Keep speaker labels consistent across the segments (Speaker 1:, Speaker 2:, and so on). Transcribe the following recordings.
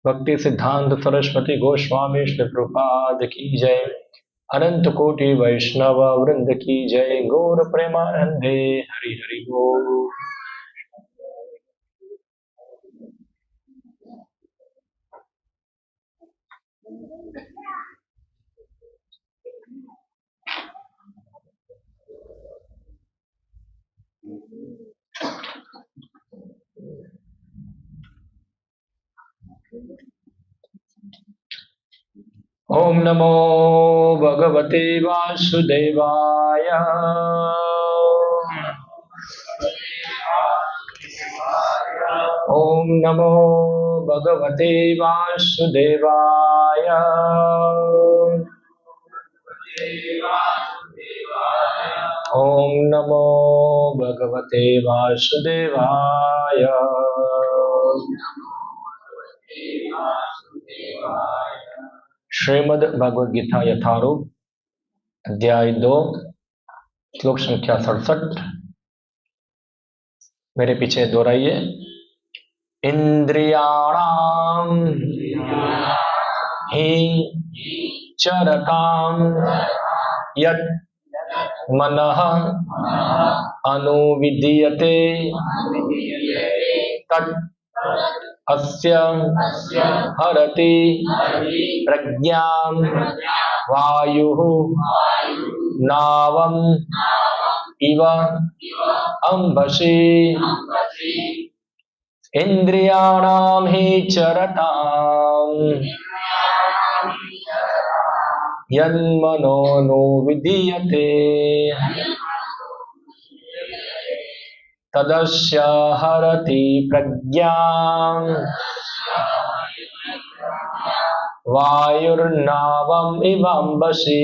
Speaker 1: भक्ति सिद्धांत सरस्वती गोस्वामी श्री प्रभुपाद की जय। अनंत कोटि वैष्णव वृंद की जय। गौर प्रेमानंदे हरि हरि बोल। ओम नमो भगवते वासुदेवाय। ओम नमो भगवते वासुदेवाय। ओम नमो भगवते वासुदेवाय। श्रीमद् भगवद गीता यथारूप अध्याय 2 श्लोक संख्या 67। मेरे पीछे दोहराइए। इंद्रियाणाम हि चरताम यत् मनः अनुविधीयते तत् अस्य हरति प्रज्ञां वायुः नावम् इव अंबसि। इंद्रियाणां हि चरतां यन्मनोनुविधीयते तदस्य हरति प्रज्ञां वायुर्नावम् इवाम्बसि।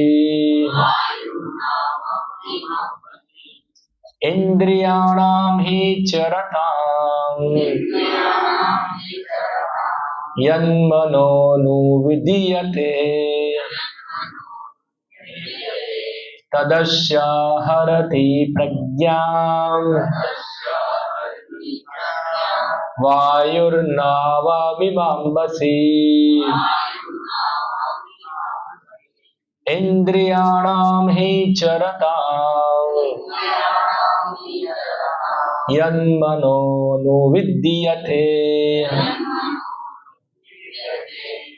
Speaker 1: इंद्रियाणां हि चरतां यन्मनोनुविधीयते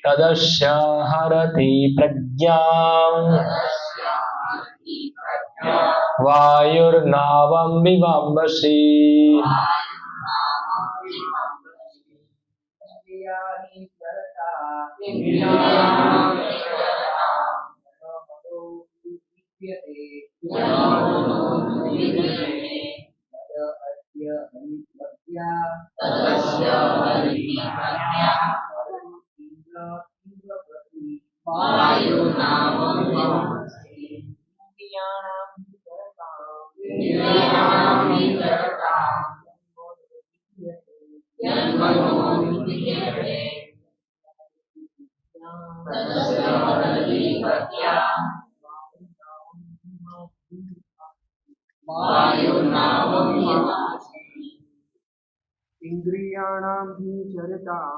Speaker 1: तदस्य हरति प्रज्ञां वायुर्नावमिवाम्बसि। इंद्रियाणां हि चरतां यन्मनोनुविधीयते तदस्य हरति प्रज्ञां वायुर्नावमिवाम्बसि।
Speaker 2: इंद्रियाणां हि चरतां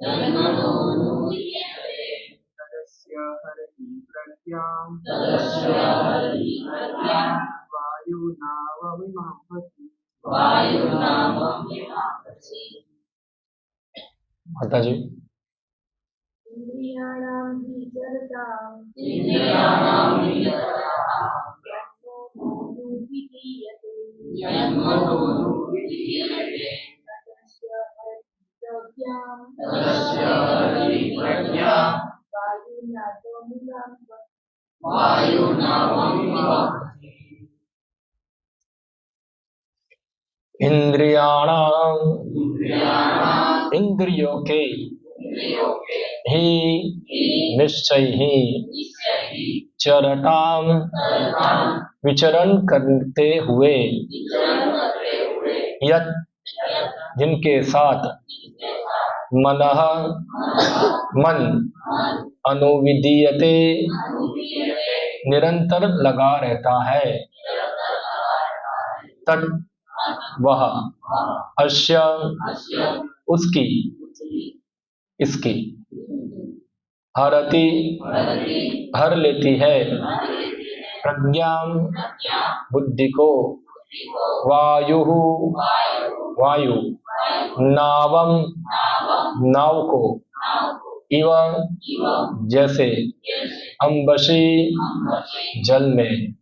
Speaker 2: यन्मनोनुविधीयते तदस्य हरति प्रज्ञां वायुर्नावमिवाम्बसि।
Speaker 1: माता जी।
Speaker 3: इंद्रियाणां हि चरतां यन्मनोनुविधीयते तदस्य हरति प्रज्ञां वायुर्नावमिवाम्बसि।
Speaker 1: इंद्रियाणां इंद्रियों के ही निश्चय ही चरताम विचरण करते हुए यत् जिनके साथ मनः मन अनुविधीयते निरंतर लगा रहता है तत् वह अस्य उसकी इसकी हरति हर लेती है प्रज्ञा बुद्धि को वायु वायु नावम नाव को इव जैसे अंबशी जल में।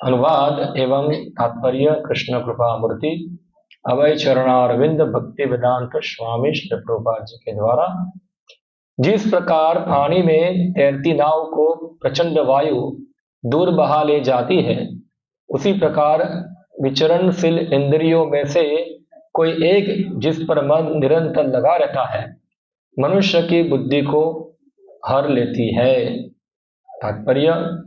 Speaker 1: अनुवाद एवं तात्पर्य कृष्ण कृपा मूर्ति अभय चरणारविंद भक्ति वेदांत स्वामी श्री प्रभुपाद जी के द्वारा जिस प्रकार पानी में तैरती नाव को प्रचंड वायु दूर बहा ले जाती है, उसी प्रकार विचरणशील इंद्रियों में से कोई एक जिस पर मन निरंतर लगा रहता है, मनुष्य की बुद्धि को हर लेती है। तात्पर्य,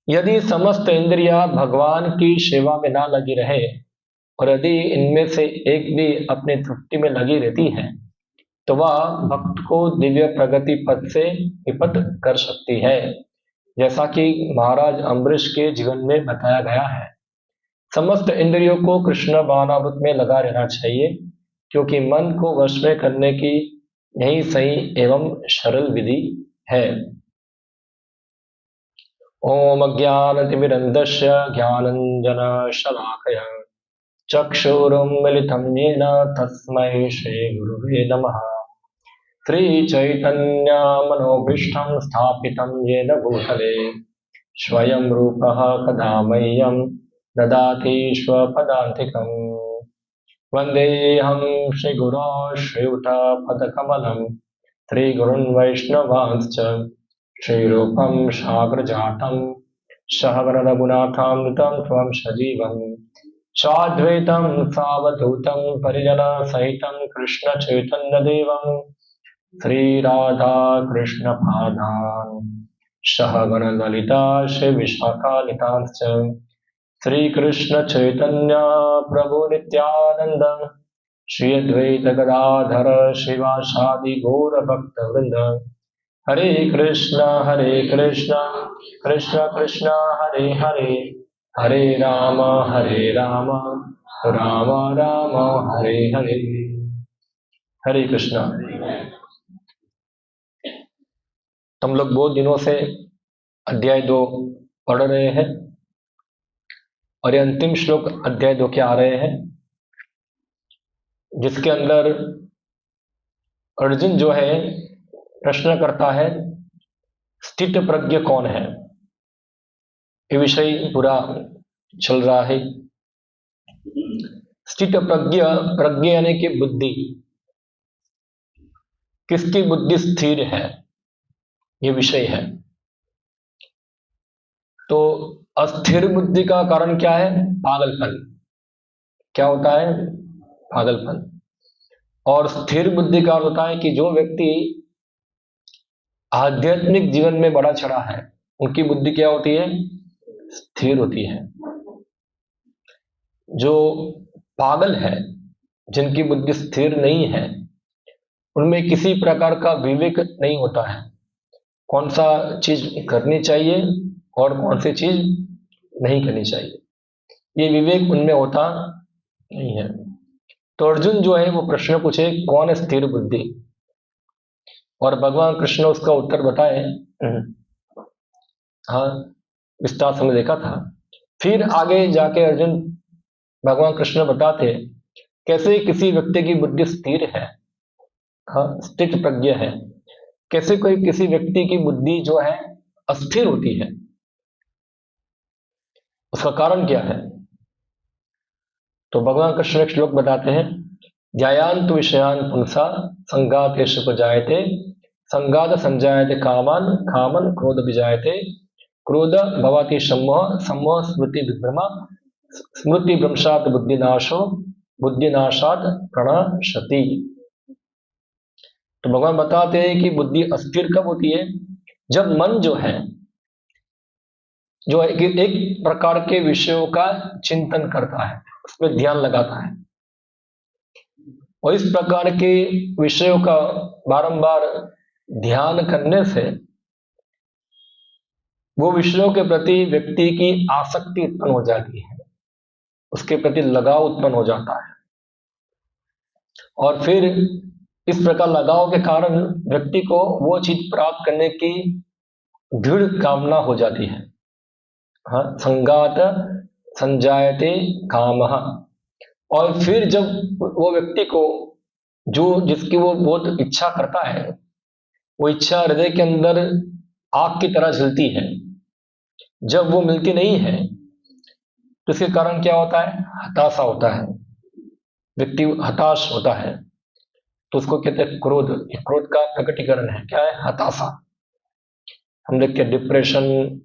Speaker 1: यदि समस्त इंद्रियां भगवान की सेवा में ना लगी रहे और यदि इनमें से एक भी अपनी तृप्ति में लगी रहती है, तो वह भक्त को दिव्य प्रगति पद से विपत कर सकती है, जैसा कि महाराज अम्बरीश के जीवन में बताया गया है। समस्त इंद्रियों को कृष्ण भावनामृत में लगा रहना चाहिए, क्योंकि मन को वश में करने की यही सही एवं सरल विधि है। ओम अज्ञानतिमिरन्धस्य ज्ञानाञ्जनशलाकया चक्षुरुन्मिलितं येन तस्मै श्रीगुरुवे नमः। श्रीचैतन्यमनोभीष्टं स्थापितं येन भूतले स्वयं रूपः कदा मह्यं ददाति स्वपदान्तिकम्। वन्देऽहं श्रीगुरो श्रीयुतपदकमलं श्रीगुरुन् वैष्णवांश्च श्रीरूपं साग्रजातं सहगणरघुनाथामृतं त्वं सजीवं साद्वैतं सावधूतं परिजनसहितं कृष्णचैतन्यदेवं श्रीराधा कृष्णपादान् सहगणललिता श्रीविशाखान्वितांश्च श्रीकृष्णचैतन्य प्रभु नित्यानन्द श्री अद्वैत गदाधर श्रीवासादि गौरभक्तवृन्द। हरे कृष्ण कृष्ण कृष्ण हरे हरे, हरे राम राम राम हरे हरे। हरे कृष्णा। हम लोग बहुत दिनों से अध्याय 2 पढ़ रहे हैं और ये अंतिम श्लोक अध्याय 2 के आ रहे हैं, जिसके अंदर अर्जुन जो है प्रश्न करता है स्थित प्रज्ञ कौन है। ये विषय पूरा चल रहा है। स्थित प्रज्ञ यानी कि बुद्धि, किसकी बुद्धि स्थिर है, ये विषय है। तो अस्थिर बुद्धि का कारण क्या है? पागलपन। क्या होता है? पागलपन। और स्थिर बुद्धि का अर्थ होता है कि जो व्यक्ति आध्यात्मिक जीवन में बड़ा चढ़ा है, उनकी बुद्धि क्या होती है? स्थिर होती है। जो पागल है, जिनकी बुद्धि स्थिर नहीं है, उनमें किसी प्रकार का विवेक नहीं होता है, कौन सा चीज करनी चाहिए और कौन सी चीज नहीं करनी चाहिए, ये विवेक उनमें होता नहीं है। तो अर्जुन जो है वो प्रश्न पूछे कौन है स्थिर बुद्धि, और भगवान कृष्ण उसका उत्तर बताए। हाँ, विस्तार से हमने देखा था। फिर आगे जाके अर्जुन भगवान कृष्ण बताते कैसे किसी व्यक्ति की बुद्धि स्थिर है, हाँ स्थित प्रज्ञ है, कैसे कोई किसी व्यक्ति की बुद्धि जो है अस्थिर होती है, उसका कारण क्या है। तो भगवान कृष्ण एक श्लोक बताते हैं, ध्यायान्तु विषयान् पुंसा संगातेषु प्रजायते, संगात संजायते कामान, कामन क्रोध विजायते, क्रोध भवति सम्मोह, सम्मोह स्मृति विभ्रमा, स्मृति भ्रंशात् बुद्धिनाशो, बुद्धिनाशात् प्रणश्यति। तो भगवान बताते हैं कि बुद्धि अस्थिर कब होती है? जब मन जो है जो एक प्रकार के विषयों का चिंतन करता है, उसमें ध्यान लगाता है, और इस प्रकार के विषयों का बारंबार ध्यान करने से वो विषयों के प्रति व्यक्ति की आसक्ति उत्पन्न हो जाती है, उसके प्रति लगाव उत्पन्न हो जाता है, और फिर इस प्रकार लगाव के कारण व्यक्ति को वो चीज प्राप्त करने की दृढ़ कामना हो जाती है। हाँ, संगात संजायते कामः। और फिर जब वो व्यक्ति को जो जिसकी वो बहुत इच्छा करता है, वो इच्छा हृदय के अंदर आग की तरह जलती है, जब वो मिलती नहीं है तो इसके कारण क्या होता है? हताशा होता है, व्यक्ति हताश होता है, तो उसको कहते हैं क्रोध। ये क्रोध का प्रकटीकरण है। क्या है? हताशा। हम देखते हैं डिप्रेशन,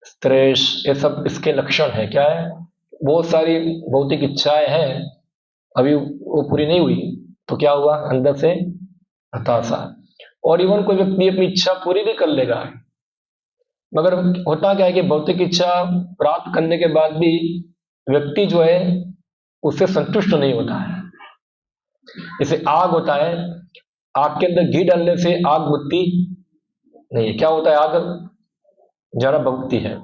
Speaker 1: स्ट्रेस, ये सब इसके लक्षण है। क्या है? बहुत सारी भौतिक इच्छाएं हैं, अभी वो पूरी नहीं हुई तो क्या हुआ? अंदर से हताशा। और इवन कोई व्यक्ति अपनी इच्छा पूरी भी कर लेगा, मगर होता क्या है कि भौतिक इच्छा प्राप्त करने के बाद भी व्यक्ति जो है उससे संतुष्ट नहीं होता है। जैसे आग होता है, आग के अंदर घी डालने से आग बुझती नहीं है। क्या होता है? आग जरा भुगती है।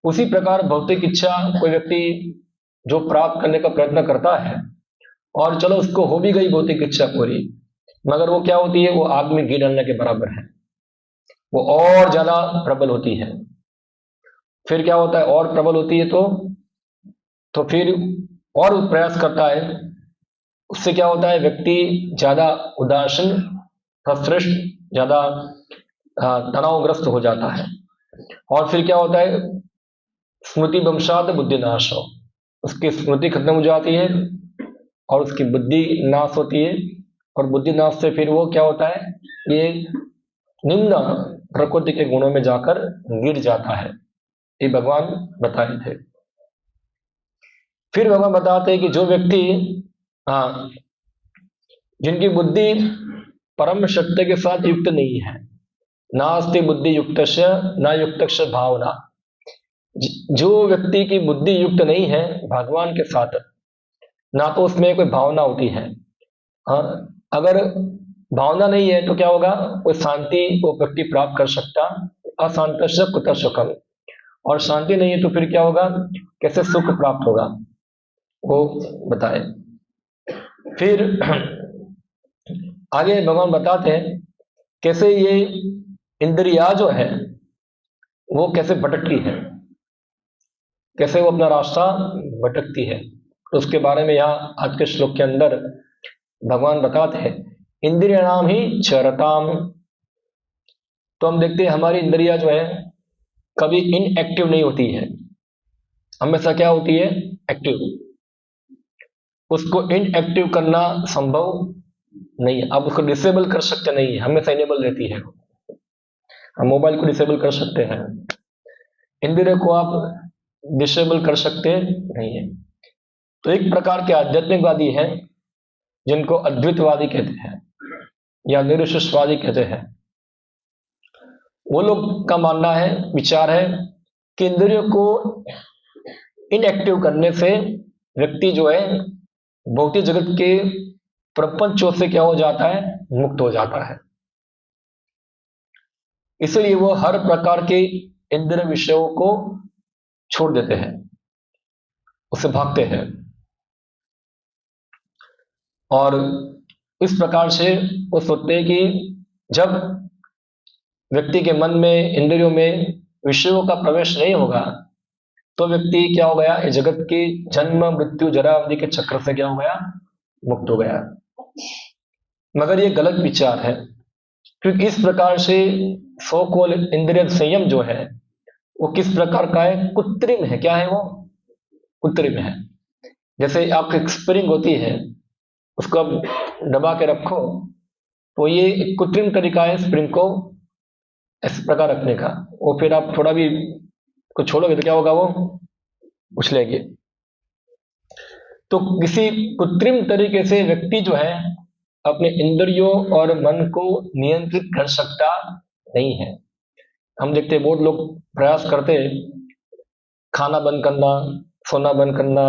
Speaker 1: उसी प्रकार भौतिक इच्छा कोई व्यक्ति जो प्राप्त करने का प्रयत्न करता है, और चलो उसको हो भी गई भौतिक इच्छा पूरी, मगर वो क्या होती है? वो आग में घी डालने के बराबर है, वो और ज्यादा प्रबल होती है। फिर क्या होता है? और प्रबल होती है तो फिर और प्रयास करता है, उससे क्या होता है? व्यक्ति ज्यादा उदासीन, फ्रस्ट्रेशन, ज्यादा तनावग्रस्त हो जाता है। और फिर क्या होता है? स्मृति वंशात बुद्धि नाश हो, उसकी स्मृति खत्म हो जाती है और उसकी बुद्धि नाश होती है, और बुद्धि नाश से फिर वो क्या होता है? ये निम्न प्रकृति के गुणों में जाकर गिर जाता है। ये भगवान बताए थे। फिर भगवान बताते हैं कि जो व्यक्ति जिनकी बुद्धि परम सत्य के साथ युक्त नहीं है, नास्ति बुद्धि युक्तस्य न युक्तस्य भावना, जो व्यक्ति की बुद्धि युक्त नहीं है भगवान के साथ, ना तो उसमें कोई भावना होती है। हाँ, अगर भावना नहीं है तो क्या होगा? वो शांति वो व्यक्ति प्राप्त कर सकता, अशांतस्य कुतः सुखम, और शांति नहीं है तो फिर क्या होगा? कैसे सुख प्राप्त होगा, वो बताए। फिर आगे भगवान बताते हैं कैसे ये इंद्रिया जो है वो कैसे भटकती है, कैसे वो अपना रास्ता भटकती है। तो उसके बारे में यहाँ आज के श्लोक के अंदर भगवान बताते हैं, इंद्रियाणाम ही चरताम। तो हम देखते हैं हमारी इंद्रिया जो है कभी इनएक्टिव नहीं होती है, हमेशा क्या होती है? एक्टिव। उसको इनएक्टिव करना संभव नहीं है। अब उसको डिसेबल कर सकते नहीं है, हमेशा इनेबल रहती है। हम मोबाइल को डिसेबल कर सकते हैं, इंद्रिय को आप डिसेबल कर सकते नहीं है। तो एक प्रकार के आध्यात्मिकवादी हैं जिनको अद्वैतवादी कहते हैं या निरीश्वरवादी कहते हैं। वो लोग का मानना है, विचार है कि इंद्रियों को इनएक्टिव करने से व्यक्ति जो है भौतिक जगत के प्रपंचों से क्या हो जाता है? मुक्त हो जाता है। इसलिए वो हर प्रकार के इंद्रिय विषयों को छोड़ देते हैं, उससे भागते हैं, और इस प्रकार से वो सोचते हैं कि जब व्यक्ति के मन में, इंद्रियों में विषयों का प्रवेश नहीं होगा तो व्यक्ति क्या हो गया? इस जगत की जन्म मृत्यु जरा अवधि के चक्र से क्या हो गया? मुक्त हो गया। मगर ये गलत विचार है, क्योंकि इस प्रकार से सो कॉल इंद्रिय संयम जो है वो किस प्रकार का है? कृत्रिम है। क्या है वो? कृत्रिम है। जैसे आपकी एक स्प्रिंग होती है, उसको आप दबा के रखो, तो ये एक कृत्रिम तरीका है स्प्रिंग को इस प्रकार रखने का। वो फिर आप थोड़ा भी कुछ छोड़ोगे तो क्या होगा? वो उछलेगी। तो किसी कृत्रिम तरीके से व्यक्ति जो है अपने इंद्रियों और मन को नियंत्रित कर सकता नहीं है। हम देखते हैं बहुत लोग प्रयास करते हैं खाना बंद करना, सोना बंद करना,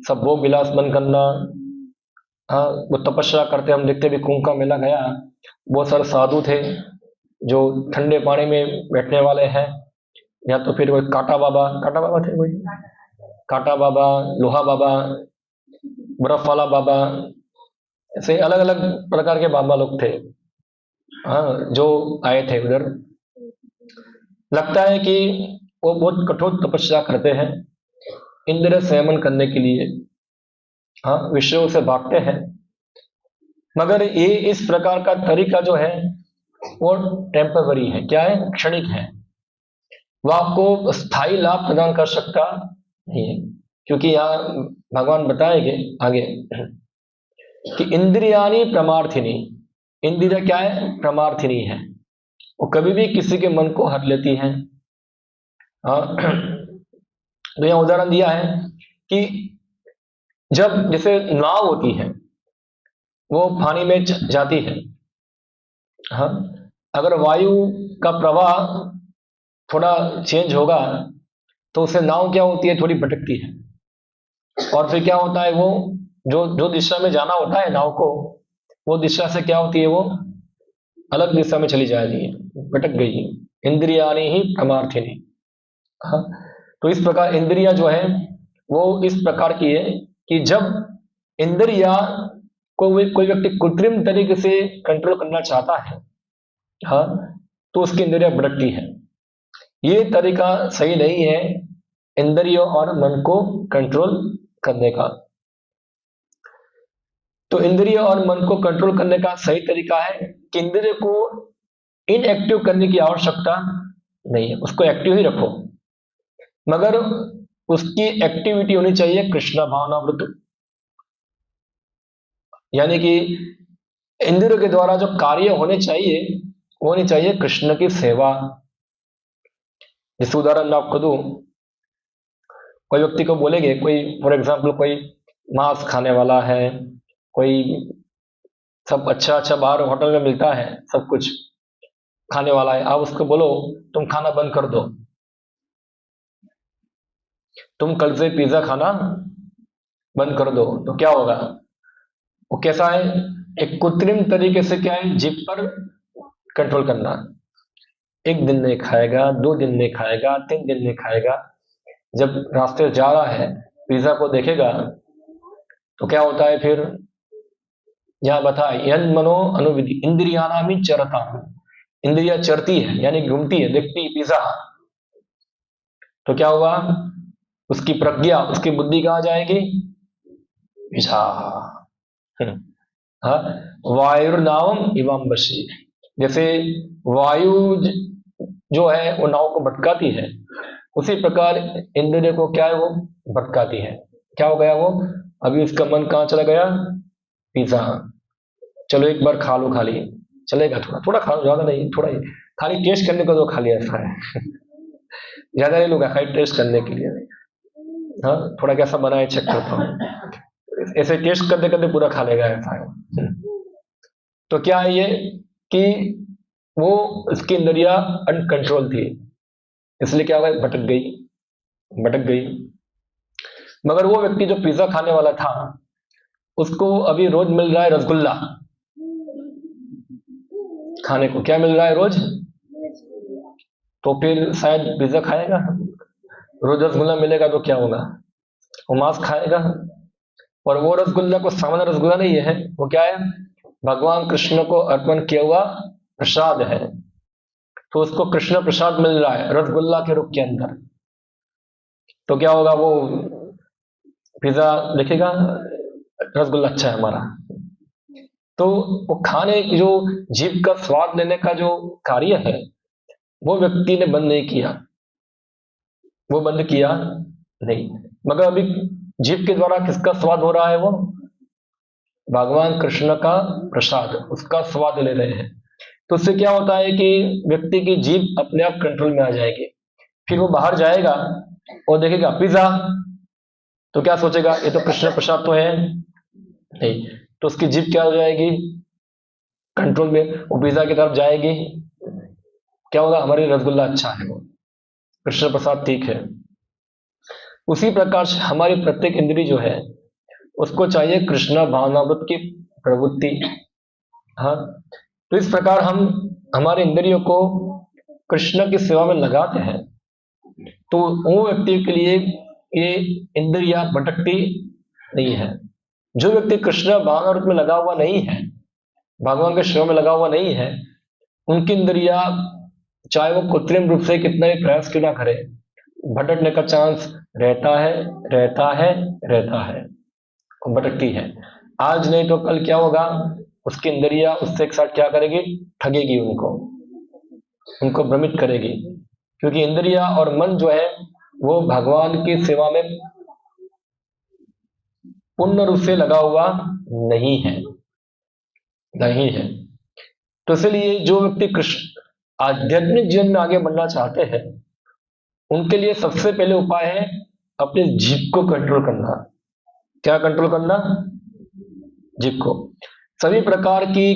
Speaker 1: सब भोग विलास बंद करना। हाँ, वो तपस्या करते। हम देखते भी कुंभ का मेला गया, बहुत सारे साधु थे जो ठंडे पानी में बैठने वाले हैं, या तो फिर कोई काटा बाबा थे, कोई कांटा बाबा, लोहा बाबा, बर्फ वाला बाबा, ऐसे अलग अलग प्रकार के बाबा लोग थे, हाँ, जो आए थे उधर। लगता है कि वो बहुत कठोर तपस्या करते हैं इंद्र संयमन करने के लिए, हाँ, विषयों से भागते हैं। मगर ये इस प्रकार का तरीका जो है वो टेम्पररी है, क्या है, क्षणिक है। वह आपको स्थायी लाभ प्रदान कर सकता नहीं है, क्योंकि यहाँ भगवान बताएंगे आगे कि इंद्रियानी प्रमार्थिनी, इंद्रिया क्या है, प्रमार्थिनी है, वो कभी भी किसी के मन को हर लेती है। हाँ, तो यहाँ उदाहरण दिया है कि जब जैसे नाव होती है वो पानी में जाती है, हाँ, अगर वायु का प्रवाह थोड़ा चेंज होगा तो उससे नाव क्या होती है, थोड़ी भटकती है, और फिर क्या होता है, वो जो जो दिशा में जाना होता है नाव को, वो दिशा से क्या होती है, वो अलग दिशा में चली जाती है, भटक गई। इंद्रियानी ही प्रमार्थिनी, हाँ, तो इस प्रकार इंद्रिया जो है वो इस प्रकार की है कि जब इंद्रिया को कोई व्यक्ति कृत्रिम तरीके से कंट्रोल करना चाहता है, हाँ, तो उसकी इंद्रिया भटकती है। ये तरीका सही नहीं है इंद्रियों और मन को कंट्रोल करने का। तो इंद्रिय और मन को कंट्रोल करने का सही तरीका है कि इंद्रिय को इनएक्टिव करने की आवश्यकता नहीं है, उसको एक्टिव ही रखो, मगर उसकी एक्टिविटी होनी चाहिए कृष्ण भावनावृत, यानी कि इंद्रियों के द्वारा जो कार्य होने चाहिए वो होनी चाहिए कृष्ण की सेवा। जिस उदाहरण मैं आपको दूं, कोई व्यक्ति को बोलेंगे, कोई फॉर एग्जाम्पल कोई मांस खाने वाला है, कोई सब अच्छा अच्छा बाहर होटल में मिलता है, सब कुछ खाने वाला है, आप उसको बोलो तुम खाना बंद कर दो, तुम कल से पिज्जा खाना बंद कर दो, तो क्या होगा, वो कैसा है, एक कृत्रिम तरीके से क्या है, जिद पर कंट्रोल करना। एक दिन नहीं खाएगा, 2 दिन नहीं खाएगा, 3 दिन नहीं खाएगा, जब रास्ते जा रहा है पिज्जा को देखेगा तो क्या होता है फिर, यहां बताए यन मनो अनुविधि इंद्रियानामी चरता, इंद्रिया चरती है यानी घूमती है, देखती है पिज्जा, तो क्या हुआ, उसकी प्रज्ञा, उसकी बुद्धि कहां जाएगी, पिज्जा। हाँ, वायुर्नावम इवम बशी, जैसे वायु जो है वो नाव को भटकाती है, उसी प्रकार इंद्रिय को क्या है, वो भटकाती है। क्या हो गया वो, अभी उसका मन कहाँ चला गया, पिज्जा, चलो एक बार खा लो, खाली चलेगा, थोड़ा थोड़ा खा लो, ज्यादा नहीं, थोड़ा ही खाली टेस्ट करने को तो खा लिया, ऐसा है ज्यादा नहीं लोग खाली टेस्ट करने के लिए, हाँ, थोड़ा कैसा बना है चेक करता हूँ, ऐसे टेस्ट करते करते पूरा खा लेगा, ऐसा है। तो क्या है ये कि वो उसकी इंद्रिया अनकंट्रोल थी, इसलिए क्या हुआ, भटक गई। मगर वो व्यक्ति जो पिज्जा खाने वाला था, उसको अभी रोज मिल रहा है रसगुल्ला खाने को, क्या मिल रहा है रोज, तो फिर शायद पिज्जा खाएगा, रोज रसगुल्ला मिलेगा तो क्या होगा, वो मांस खाएगा। और वो रसगुल्ला को सामान्य रसगुल्ला नहीं है, वो क्या है, भगवान कृष्ण को अर्पण किया हुआ प्रसाद है, तो उसको कृष्ण प्रसाद मिल रहा है रसगुल्ला के रूप के अंदर, तो क्या होगा, वो पिज्जा देखेगा रसगुल्ला अच्छा है हमारा, तो वो खाने की जो जीभ का स्वाद लेने का जो कार्य है वो व्यक्ति ने बंद नहीं किया, वो बंद किया नहीं, मगर अभी जीभ के द्वारा किसका स्वाद हो रहा है, वो भगवान कृष्ण का प्रसाद, उसका स्वाद ले रहे हैं। तो उससे क्या होता है कि व्यक्ति की जीभ अपने आप कंट्रोल में आ जाएगी, फिर वो बाहर जाएगा और देखेगा पिज्जा, तो क्या सोचेगा, ये तो कृष्ण प्रसाद तो है नहीं, तो उसकी जीभ क्या हो जाएगी, कंट्रोल में, वो पिज्जा की तरफ जाएगी, क्या होगा, हमारी रसगुल्ला अच्छा है, वो कृष्ण प्रसाद ठीक है। उसी प्रकार से हमारी प्रत्येक इंद्री जो है उसको चाहिए कृष्ण भावनावृत की प्रवृत्ति। हाँ, तो इस प्रकार हम हमारे इंद्रियों को कृष्ण की सेवा में लगाते हैं, तो वो व्यक्ति के लिए ये इंद्रियां भटकती नहीं है। जो व्यक्ति कृष्ण भावनामृत में लगा हुआ नहीं है, भगवान के सेवा में लगा हुआ नहीं है, उनकी इंद्रियां चाहे वो कृत्रिम रूप से कितना भी प्रयास क्यों ना करे, भटकने का चांस रहता है, रहता है, रहता है, भटकती है। आज नहीं तो कल क्या होगा, उसकी इंद्रियां उससे एक साथ क्या करेगी, ठगेगी उनको भ्रमित करेगी, क्योंकि इंद्रियां और मन जो है वो भगवान की सेवा में पूर्ण रूप से लगा हुआ नहीं है, नहीं है। तो इसलिए जो व्यक्ति कृष्ण आध्यात्मिक जीवन में आगे बढ़ना चाहते हैं, उनके लिए सबसे पहले उपाय है अपने जीभ को कंट्रोल करना। क्या कंट्रोल करना? जीभ को। सभी प्रकार की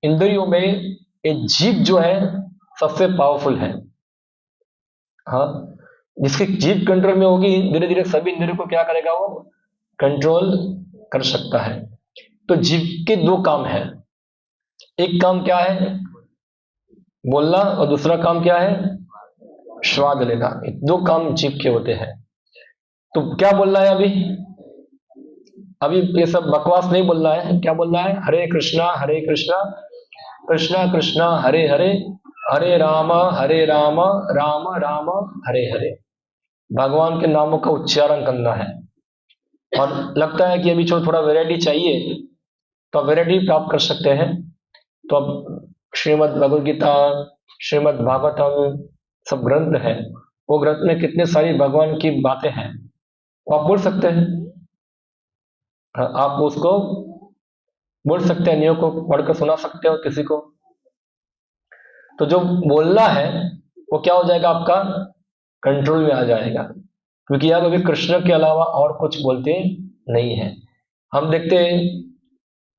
Speaker 1: इंद्रियों में ये जीभ जो है सबसे पावरफुल है। हाँ, जिसकी जीभ कंट्रोल में होगी, धीरे धीरे सभी इंद्रियों को क्या करेगा, वो कंट्रोल कर सकता है। तो जीभ के दो काम है, एक काम क्या है, बोलना, और दूसरा काम क्या है, स्वाद लेना। दो काम जीभ के होते हैं। तो क्या बोलना है अभी ये सब बकवास नहीं बोलना है। क्या बोलना है? हरे कृष्णा कृष्णा कृष्णा हरे हरे, हरे राम राम राम हरे हरे। भगवान के नामों का उच्चारण करना है। और लगता है कि अभी थोड़ा वैरायटी चाहिए, तो वैरायटी प्राप्त कर सकते हैं। तो अब श्रीमद् भगवद गीता, श्रीमद् भागवतम सब ग्रंथ है, वो ग्रंथ में कितने सारी भगवान की बातें हैं, वो आप बोल सकते हैं। आप उसको बोल सकते हैं, नियो को पढ़कर सुना सकते हो किसी को। तो जो बोलना है वो क्या हो जाएगा, आपका कंट्रोल में आ जाएगा, क्योंकि आप अभी कृष्ण के अलावा और कुछ बोलते नहीं है। हम देखते हैं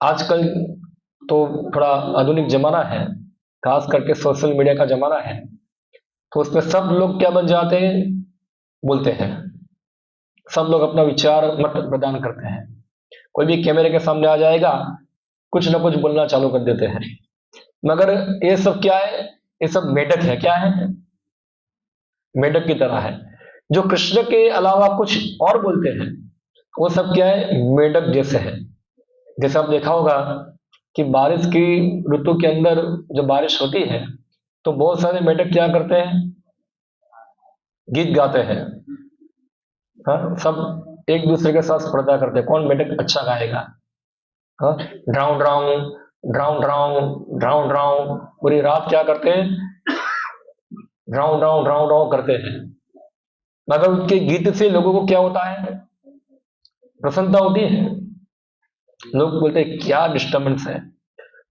Speaker 1: आजकल तो थोड़ा आधुनिक जमाना है, खास करके सोशल मीडिया का जमाना है, तो उसमें सब लोग क्या बन जाते हैं, बोलते हैं। सब लोग अपना विचार मत प्रदान करते हैं। कोई भी कैमरे के सामने आ जाएगा, कुछ ना कुछ बोलना चालू कर देते हैं। मगर ये सब क्या है, ये सब मेढक है। क्या है? मेढक की तरह है। जो कृष्ण के अलावा कुछ और बोलते हैं, वो सब क्या है, मेढक जैसे है। जैसे आप देखा होगा कि बारिश की ऋतु के अंदर जब बारिश होती है, तो बहुत सारे मेढक क्या करते हैं, गीत गाते हैं। हाँ, सब एक दूसरे के साथ स्पर्धा करते हैं, कौन मेढक अच्छा गाएगा। हाँ, ड्राउं ड्राउं ड्राउं ड्राउं ड्राउं ड्राउं, पूरी रात क्या करते हैं, ड्राउं ड्राउं ड्राउं ड्राउं करते हैं। मगर उनके गीत से लोगों को क्या होता है, प्रसन्नता होती है। लोग बोलते हैं क्या डिस्टर्बेंस है,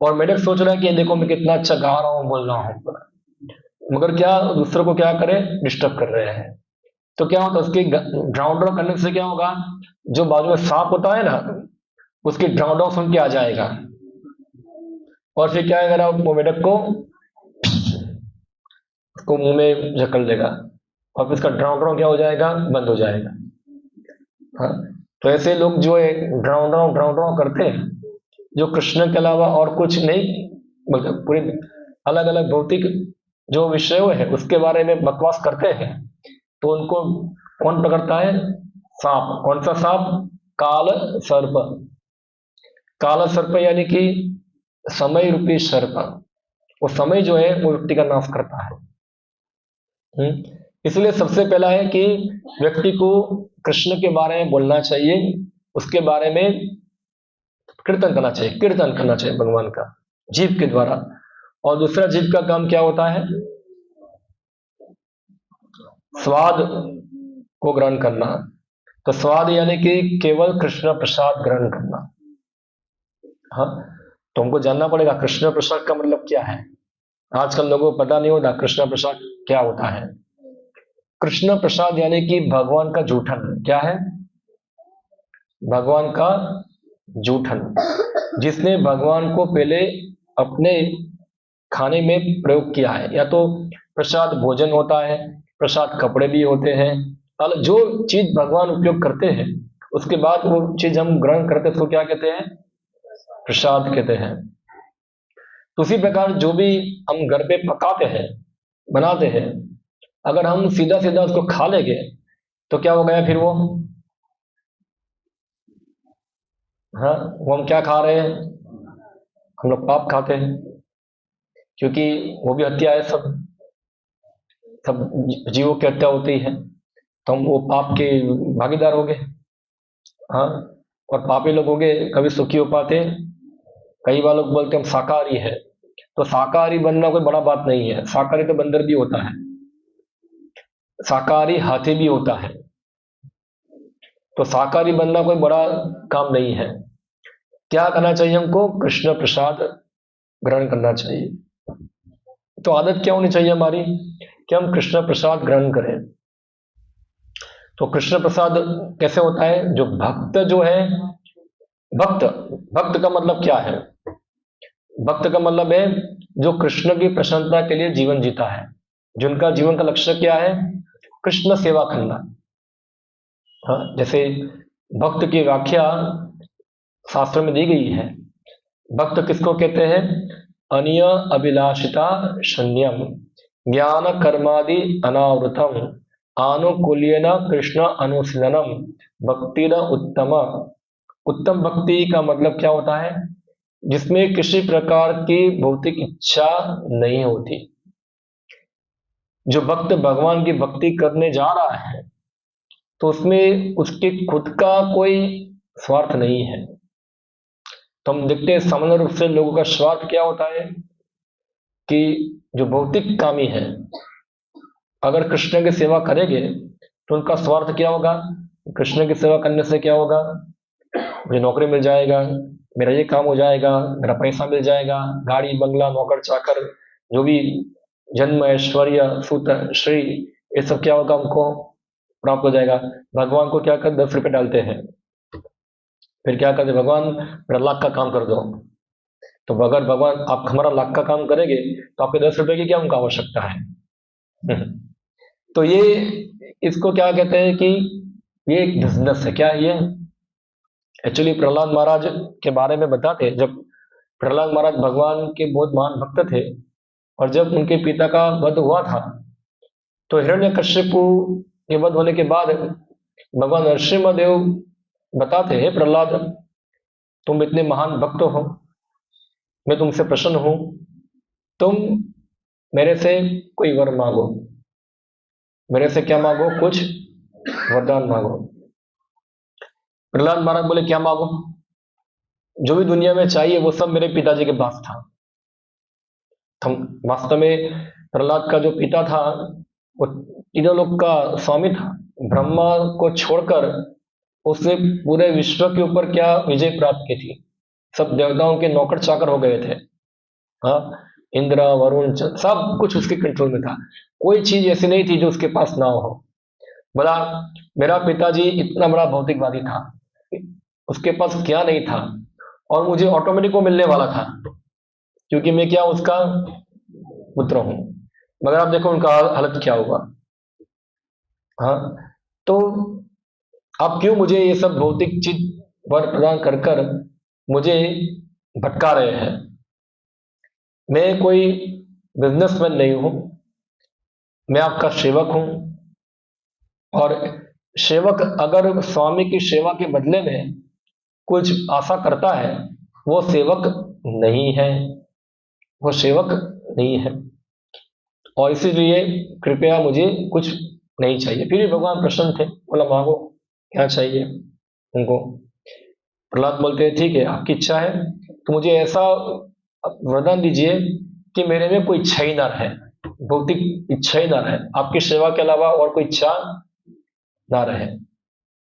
Speaker 1: और मेढक सोच रहा है कि देखो मैं कितना अच्छा गा रहा हूँ, बोल रहा हूँ, मगर क्या दूसरों को क्या करे, डिस्टर्ब कर रहे हैं। तो क्या होता है, उसके ड्राउं ड्राउं करने से क्या होगा, जो बाजू में सांप होता है ना, उसकी ड्राउं ड्राउं सुन के आ जाएगा, और फिर क्या करेगा, वो मेढक को उसको मुंह में झकल देगा, और फिर उसका ड्राउं ड्राउं क्या हो जाएगा, बंद हो जाएगा। हाँ, तो ऐसे लोग जो है ड्राउं ड्राउं करते हैं, जो कृष्ण के अलावा और कुछ नहीं, बल्कि पूरे अलग अलग भौतिक जो विषय है उसके बारे में बकवास करते हैं, तो उनको कौन पकड़ता है, सांप। कौन सा सांप? काल सर्प। काला सर्प यानी कि समय रूपी सर्प। वो समय जो है वो व्यक्ति का नाश करता है। इसलिए सबसे पहला है कि व्यक्ति को कृष्ण के बारे में बोलना चाहिए, उसके बारे में कीर्तन करना चाहिए भगवान का जीव के द्वारा। और दूसरा जीव का काम क्या होता है, स्वाद को ग्रहण करना। तो स्वाद यानी कि केवल कृष्ण प्रसाद ग्रहण करना। हाँ, तो हमको जानना पड़ेगा कृष्ण प्रसाद का मतलब क्या है। आजकल लोगों को पता नहीं होता कृष्ण प्रसाद क्या होता है। कृष्ण प्रसाद यानी कि भगवान का जूठन। क्या है? भगवान का जूठन, जिसने भगवान को पहले अपने खाने में प्रयोग किया है। या तो प्रसाद भोजन होता है, प्रसाद कपड़े भी होते हैं, जो चीज भगवान उपयोग करते हैं उसके बाद वो चीज हम ग्रहण करते हैं, तो क्या कहते हैं, प्रसाद कहते हैं। तो उसी प्रकार जो भी हम घर पे पकाते हैं, बनाते हैं, अगर हम सीधा सीधा उसको खा लेंगे तो क्या हो गया फिर वो? हाँ, वो हम क्या खा रहे हैं? हम लोग पाप खाते हैं, क्योंकि वो भी हत्या है, सब सब जीवों की हत्या होती है, तो हम वो पाप के भागीदार हो गए। हाँ, और पापी लोग हो गए, कभी सुखी हो पाते। कई बार लोग बोलते हैं हम शाकाहारी है, तो शाकाहारी बनना कोई बड़ा बात नहीं है। शाकाहारी तो बंदर भी होता है, शाकाहारी हाथी भी होता है, तो शाकाहारी बनना कोई बड़ा काम नहीं है। क्या करना चाहिए हमको? कृष्ण प्रसाद ग्रहण करना चाहिए। तो आदत क्या होनी चाहिए हमारी कि हम कृष्ण प्रसाद ग्रहण करें। तो कृष्ण प्रसाद कैसे होता है? जो भक्त जो है, भक्त, भक्त का मतलब क्या है? भक्त का मतलब है जो कृष्ण की प्रसन्नता के लिए जीवन जीता है, जिनका जीवन का लक्ष्य क्या है? कृष्ण सेवा करना। हाँ, जैसे भक्त की व्याख्या शास्त्र में दी गई है। भक्त किसको कहते हैं? अनिय अभिलाषिता शून्यम ज्ञान कर्मादि अनावृतम आनुकूल्येन कृष्ण अनुशीलनम भक्ति उत्तम। उत्तम भक्ति का मतलब क्या होता है? जिसमें किसी प्रकार की भौतिक इच्छा नहीं होती। जो भक्त भगवान की भक्ति करने जा रहा है, तो उसमें उसके खुद का कोई स्वार्थ नहीं है। तो हम देखते हैं सामान्य रूप से लोगों का स्वार्थ क्या होता है कि जो भौतिक कामी है, अगर कृष्ण की सेवा करेंगे तो उनका स्वार्थ क्या होगा? कृष्ण की सेवा करने से क्या होगा? मुझे नौकरी मिल जाएगा, मेरा ये काम हो जाएगा, मेरा पैसा मिल जाएगा, गाड़ी बंगला नौकर चाकर जो भी जन्म ऐश्वर्य सुत श्री, ये सब क्या होगा? हमको प्राप्त हो जाएगा। भगवान को क्या कर 10 रुपए डालते हैं, फिर क्या करते? भगवान मेरा लाख का काम कर दो। तो अगर भगवान आप हमारा लाख का काम करेंगे तो आपके 10 रुपए की क्या उनका आवश्यकता है? तो ये, इसको क्या कहते हैं कि ये एक बिजनेस है। क्या है ये? एक्चुअली प्रहलाद महाराज के बारे में बताते हैं, जब प्रहलाद महाराज भगवान के बहुत महान भक्त थे, और जब उनके पिता का वध हुआ था, तो हिरण्यकश्यपु के वध होने के बाद भगवान नरसिम्हदेव बताते हैं, प्रहलाद तुम इतने महान भक्त हो, मैं तुमसे प्रसन्न हूं, तुम मेरे से कोई वर मांगो। मेरे से क्या मांगो? कुछ वरदान मांगो। प्रहलाद महाराज बोले क्या मांगो? जो भी दुनिया में चाहिए वो सब मेरे पिताजी के पास था। वास्तव में प्रहलाद का जो पिता था वो तीनों लोक का स्वामी था। ब्रह्मा को छोड़कर उसने पूरे विश्व के ऊपर क्या विजय प्राप्त की थी? सब देवताओं के नौकर चाकर हो गए थे। हाँ, इंद्र वरुण सब कुछ उसके कंट्रोल में था। कोई चीज ऐसी नहीं थी जो उसके पास ना हो। बोला मेरा पिताजी इतना बड़ा भौतिकवादी था, उसके पास क्या नहीं था, और मुझे ऑटोमेटिक वो मिलने वाला था, क्योंकि मैं क्या उसका पुत्र हूं। मगर आप देखो उनका हालत क्या हुआ। हाँ, तो आप क्यों मुझे ये सब भौतिक चीज वर प्रदान कर कर मुझे भटका रहे हैं? मैं कोई बिजनेसमैन नहीं हूं, मैं आपका सेवक हूं। और सेवक अगर स्वामी की सेवा के बदले में कुछ आशा करता है, वो सेवक नहीं है, वो सेवक नहीं है। और इसीलिए कृपया मुझे कुछ नहीं चाहिए। फिर भी भगवान प्रसन्न थे, बोला मांगो क्या चाहिए उनको। प्रहलाद बोलते हैं ठीक है, आपकी इच्छा है तो मुझे ऐसा वरदान दीजिए कि मेरे में कोई इच्छा ही ना रहे, भौतिक इच्छा ही ना रहे, आपकी सेवा के अलावा और कोई इच्छा ना रहे।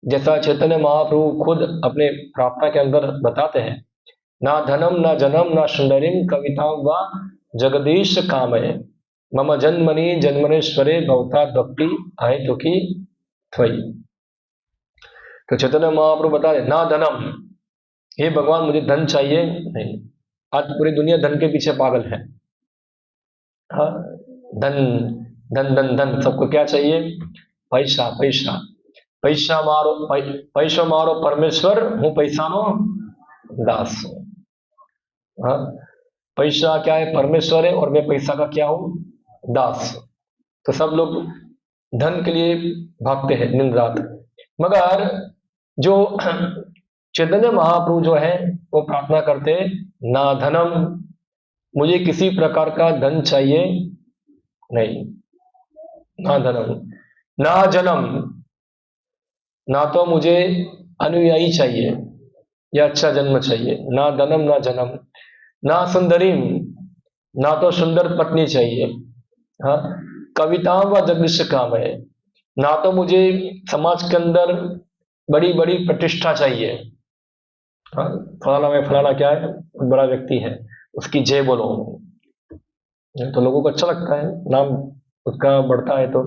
Speaker 1: जैसा चैतन्य महाप्रभु खुद अपने प्रार्थना के अंदर बताते हैं, ना धनम ना जन्म ना सुंदरीम कविता व जगदीश कामय मम जन्मनि जन्मनेश्वरे भवता भक्ति आए तो की थई। तो चैतन्य महाप्रभु बता रहे ना धनम, हे भगवान मुझे धन चाहिए नहीं। आज पूरी दुनिया धन के पीछे पागल है। हाँ, धन धन धन धन, सबको क्या चाहिए? पैसा पैसा पैसा मारो पैसा मारो परमेश्वर, हूँ पैसा नो दास। हाँ, पैसा क्या है? परमेश्वर है, और मैं पैसा का क्या हूं? दास। तो सब लोग धन के लिए भागते हैं दिन रात। मगर जो चैतन्य महाप्रभु जो है वो प्रार्थना करते ना धनम, मुझे किसी प्रकार का धन चाहिए नहीं, ना धनम ना जन्म, ना तो मुझे अनुयायी चाहिए या अच्छा जन्म चाहिए, ना धनम ना जन्म, ना सुंदरीम, ना तो सुंदर पत्नी चाहिए, हाँ, कविताओं व जगदीश काम है, ना तो मुझे समाज के अंदर बड़ी बड़ी प्रतिष्ठा चाहिए, हाँ, फलाना में फलाना क्या है, बड़ा व्यक्ति है, उसकी जय बोलो, तो लोगों को अच्छा लगता है, नाम उसका बढ़ता है, तो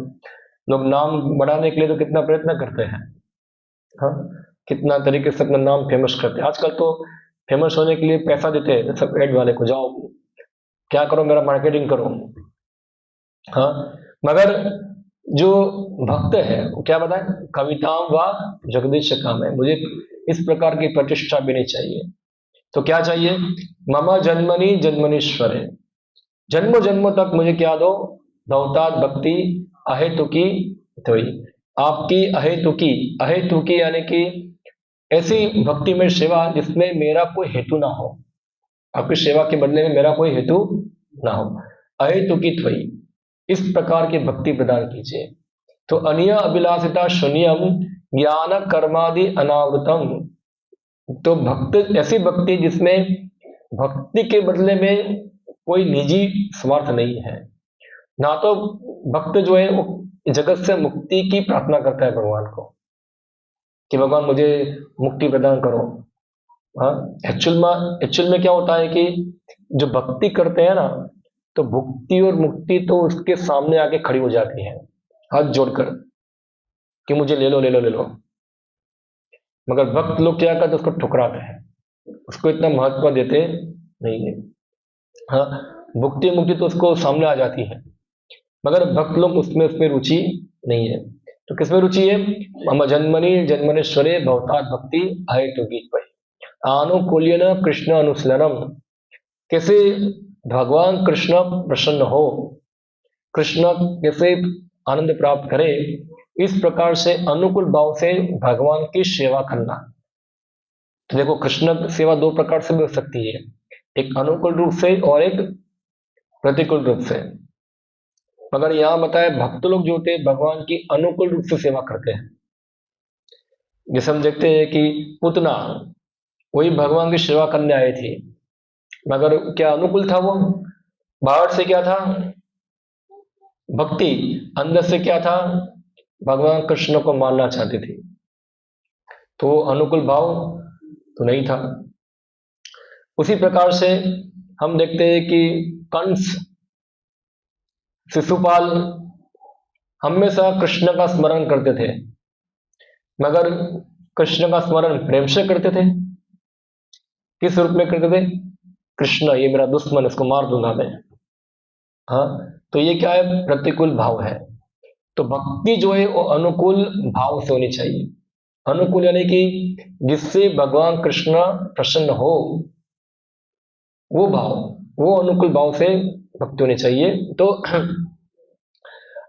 Speaker 1: लोग नाम बढ़ाने के लिए तो कितना प्रयत्न करते हैं, हाँ, कितना तरीके से अपना नाम फेमस करते हैं। आजकल तो फेमस होने के लिए पैसा देते हैं सब एड वाले को, जाओ क्या करो, मेरा मार्केटिंग करो, हाँ। मगर जो भक्त है वो क्या बताए, कविताओं व जगदीश काम है, मुझे इस प्रकार की प्रतिष्ठा भी नहीं चाहिए। तो क्या चाहिए, मम जन्मनि जन्मनीश्वर है, जन्मों जन्मों तक मुझे क्या दो, भवतात भक्ति अहेतुकी थोड़ी, आपकी अहेतुकी, अहेतुकी यानी कि ऐसी भक्ति में सेवा जिसमें मेरा कोई हेतु ना हो, आपकी सेवा के बदले में मेरा कोई हेतु ना हो, अहेतुकी थोड़ी, इस प्रकार की भक्ति प्रदान कीजिए। तो अनिय अभिलाषिता शून्यम ज्ञान कर्मादि अनावृतम, तो भक्त ऐसी भक्ति जिसमें भक्ति के बदले में कोई निजी स्वार्थ नहीं है, ना तो भक्त जो है वो जगत से मुक्ति की प्रार्थना करता है भगवान को कि भगवान मुझे मुक्ति प्रदान करो, हाँ। एक्चुअल में क्या होता है कि जो भक्ति करते हैं ना, तो भक्ति और मुक्ति तो उसके सामने आके खड़ी हो जाती है हाथ जोड़कर कि मुझे ले लो ले लो ले लो, मगर भक्त लोग क्या करते, उसको ठुकराते हैं, उसको इतना महत्व देते नहीं है, हाँ। भक्ति मुक्ति तो उसको सामने आ जाती है, मगर भक्त लोग उसमें रुचि नहीं है। तो किसमें रुचि है, मम जन्मनि जन्मनेश्वरे भवतात भक्ति अहेतु गीत भाई, आनुकूल्यन कृष्ण अनुशीलनम, कैसे भगवान कृष्ण प्रसन्न हो, कृष्ण कैसे आनंद प्राप्त करे, इस प्रकार से अनुकूल भाव से भगवान की सेवा करना। तो देखो कृष्ण सेवा दो प्रकार से भी हो सकती है, एक अनुकूल रूप से और एक प्रतिकूल रूप से। मगर यहां बताया भक्त लोग जो होते हैं भगवान की अनुकूल रूप से सेवा करते हैं। जैसे हम देखते हैं कि पुतना वही भगवान की सेवा करने आए थे, मगर क्या अनुकूल था वो, बाहर से क्या था भक्ति, अंदर से क्या था, भगवान कृष्ण को मानना चाहती थी, तो अनुकूल भाव तो नहीं था। उसी प्रकार से हम देखते हैं कि कंस शिशुपाल हमेशा कृष्ण का स्मरण करते थे, मगर कृष्ण का स्मरण प्रेम से करते थे, किस रूप में करते थे, कृष्ण ये मेरा दुश्मन, इसको मार दूंगा मैं, हाँ। तो ये क्या है, प्रतिकूल भाव है। तो भक्ति जो है वो अनुकूल भाव से होनी चाहिए, अनुकूल यानी कि जिससे भगवान कृष्ण प्रसन्न हो, वो भाव, वो अनुकूल भाव से भक्ति होनी चाहिए। तो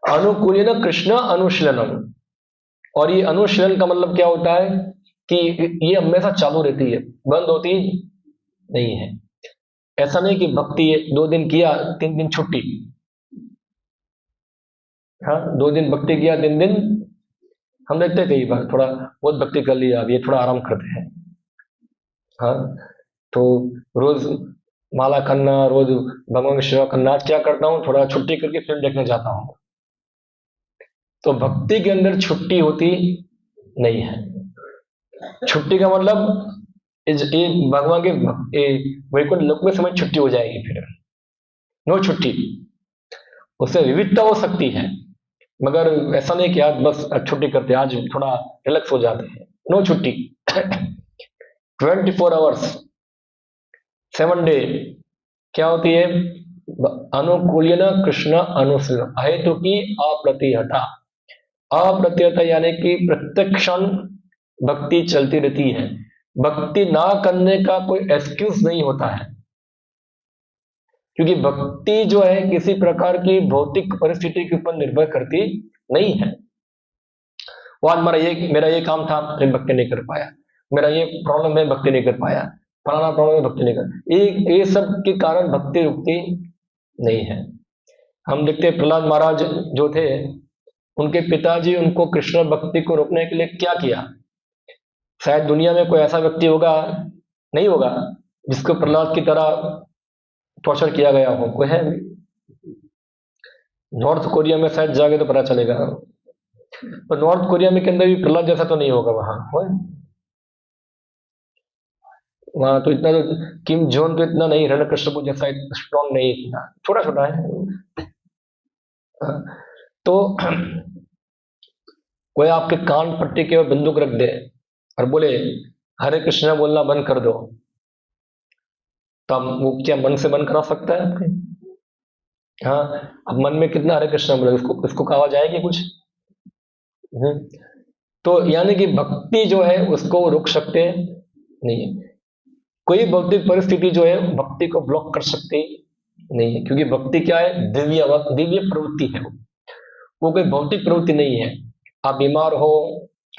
Speaker 1: अनुकूलन कृष्ण अनुशीलनम, और ये अनुशीलन का मतलब क्या होता है कि ये हमेशा चालू रहती है, बंद होती नहीं है। ऐसा नहीं कि भक्ति 2 दिन किया 3 दिन छुट्टी, हाँ, 2 दिन भक्ति किया 3 दिन, हम देखते हैं कई बार थोड़ा बहुत भक्ति कर लिया, अब ये थोड़ा आराम करते हैं, हाँ। तो रोज माला करना, रोज भगवान की सेवा करना, आज क्या करता हूँ थोड़ा छुट्टी करके फिल्म देखने जाता हूँ। तो भक्ति के अंदर छुट्टी होती नहीं है। छुट्टी का मतलब ये भगवान के वैकुंठ लोक में समय छुट्टी हो जाएगी, फिर नो छुट्टी। उससे विविधता हो सकती है, मगर ऐसा नहीं कि आज बस छुट्टी करते, आज थोड़ा रिलैक्स हो जाते हैं, नो छुट्टी। 24 आवर्स 7 डे क्या होती है, अनुकूल्यन कृष्ण अनुशीलन अहेतु की अप्रतिहता, अप्रतिहता यानी कि प्रत्येक क्षण भक्ति चलती रहती है, भक्ति ना करने का कोई एक्सक्यूज नहीं होता है, क्योंकि भक्ति जो है किसी प्रकार की भौतिक परिस्थिति के ऊपर निर्भर करती नहीं है। वो आज मेरा ये काम था, मैं भक्ति नहीं कर पाया, मेरा ये प्रॉब्लम है, भक्ति नहीं कर पाया, फलाना प्रॉब्लम है, भक्ति नहीं कर, ये सब के कारण भक्ति रुकती नहीं है। हम देखते हैं प्रहलाद महाराज जो थे, उनके पिताजी उनको कृष्ण भक्ति को रोकने के लिए क्या किया। शायद दुनिया में कोई ऐसा व्यक्ति होगा, नहीं होगा, जिसको प्रहलाद की तरह टॉर्चर किया गया हो, कोई है? नॉर्थ कोरिया में शायद जाके तो पता चलेगा, पर नॉर्थ कोरिया में के अंदर भी प्रहलाद जैसा तो नहीं होगा वहां तो इतना तो किम जोन तो इतना नहीं, हिरण्यकश्यप जैसा स्ट्रॉन्ग नहीं, इतना छोटा छोटा है। तो कोई आपके कान पट्टी के बंदूक रख दे और बोले हरे कृष्णा बोलना बंद कर दो, तब वो क्या मन से बंद करा सकता है आपके? हाँ, अब मन में कितना हरे कृष्णा बोले, उसको कहा जाएगी कुछ? तो यानी कि भक्ति जो है उसको रोक सकते नहीं है। कोई भौतिक परिस्थिति जो है भक्ति को ब्लॉक कर सकती नहीं है, क्योंकि भक्ति क्या है? दिव्य प्रवृत्ति है, वो कोई भौतिक प्रवृत्ति नहीं है। आप बीमार हो,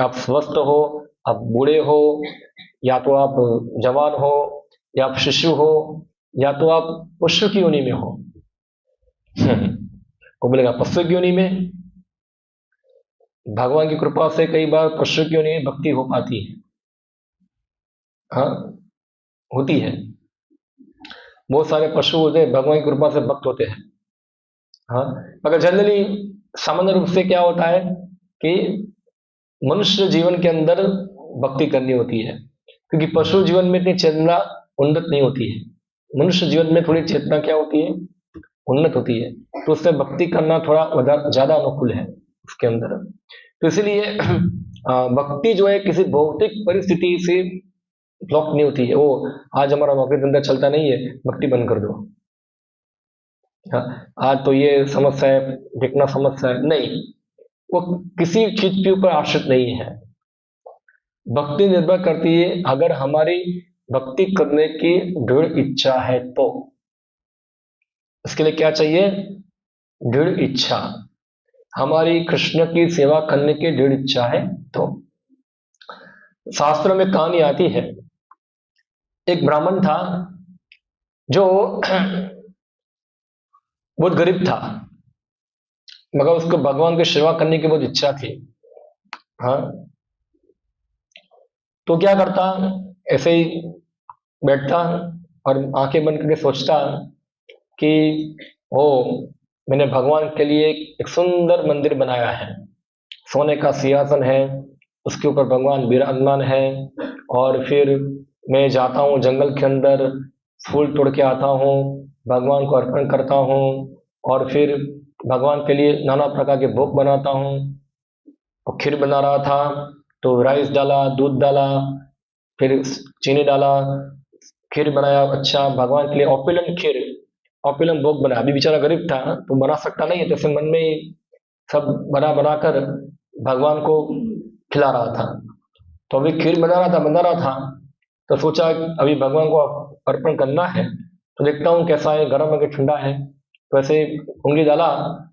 Speaker 1: आप स्वस्थ हो, आप बूढ़े हो, या तो आप जवान हो, या आप शिशु हो, या तो आप पशु की योनि में हो। वो बोलेगा पशु की योनि में, भगवान की कृपा से कई बार पशु की योनि में भक्ति हो पाती है। हाँ, होती है। बहुत सारे पशु होते हैं भगवान की कृपा से भक्त होते हैं। हाँ, मगर जनरली सामान्य रूप से क्या होता है कि मनुष्य जीवन के अंदर भक्ति करनी होती है, क्योंकि पशु जीवन में इतनी चेतना उन्नत नहीं होती है। मनुष्य जीवन में थोड़ी चेतना क्या होती है? उन्नत होती है, तो उससे भक्ति करना थोड़ा ज्यादा अनुकूल है उसके अंदर। तो इसलिए भक्ति जो है किसी भौतिक परिस्थिति से ब्लॉक नहीं होती है। वो आज हमारा नौकरी धंधा चलता नहीं है, भक्ति बंद कर दो। हाँ, आज तो ये समस्या है, देखना समस्या है, नहीं, वो किसी चीज के ऊपर आश्रित नहीं है। भक्ति निर्भर करती है अगर हमारी भक्ति करने की दृढ़ इच्छा है तो। इसके लिए क्या चाहिए? दृढ़ इच्छा। हमारी कृष्ण की सेवा करने की दृढ़ इच्छा है तो। शास्त्रों में कहानी आती है, एक ब्राह्मण था जो बहुत गरीब था, मगर उसको भगवान की सेवा करने की बहुत इच्छा थी। हाँ, तो क्या करता, ऐसे ही बैठता और आंखें बंद करके सोचता कि ओ, मैंने भगवान के लिए एक सुंदर मंदिर बनाया है, सोने का सिंहासन है, उसके ऊपर भगवान विराजमान है, और फिर मैं जाता हूँ जंगल के अंदर, फूल तोड़ के आता हूँ, भगवान को अर्पण करता हूँ, और फिर भगवान के लिए नाना प्रकार के भोग बनाता हूँ। और खीर बना रहा था तो राइस डाला, दूध डाला, फिर चीनी डाला, खीर बनाया, अच्छा भगवान के लिए ऑपिलम खीर, ऑपिलम भोग बना। अभी बेचारा गरीब था तो बना सकता नहीं है, तो ऐसे मन में ही सब बनाकर भगवान को खिला रहा था। तो अभी खीर बना रहा था तो सोचा अभी भगवान को अर्पण करना है, तो देखता हूँ कैसा है, गर्म है कि ठंडा है। तो ऐसे उंगली डाला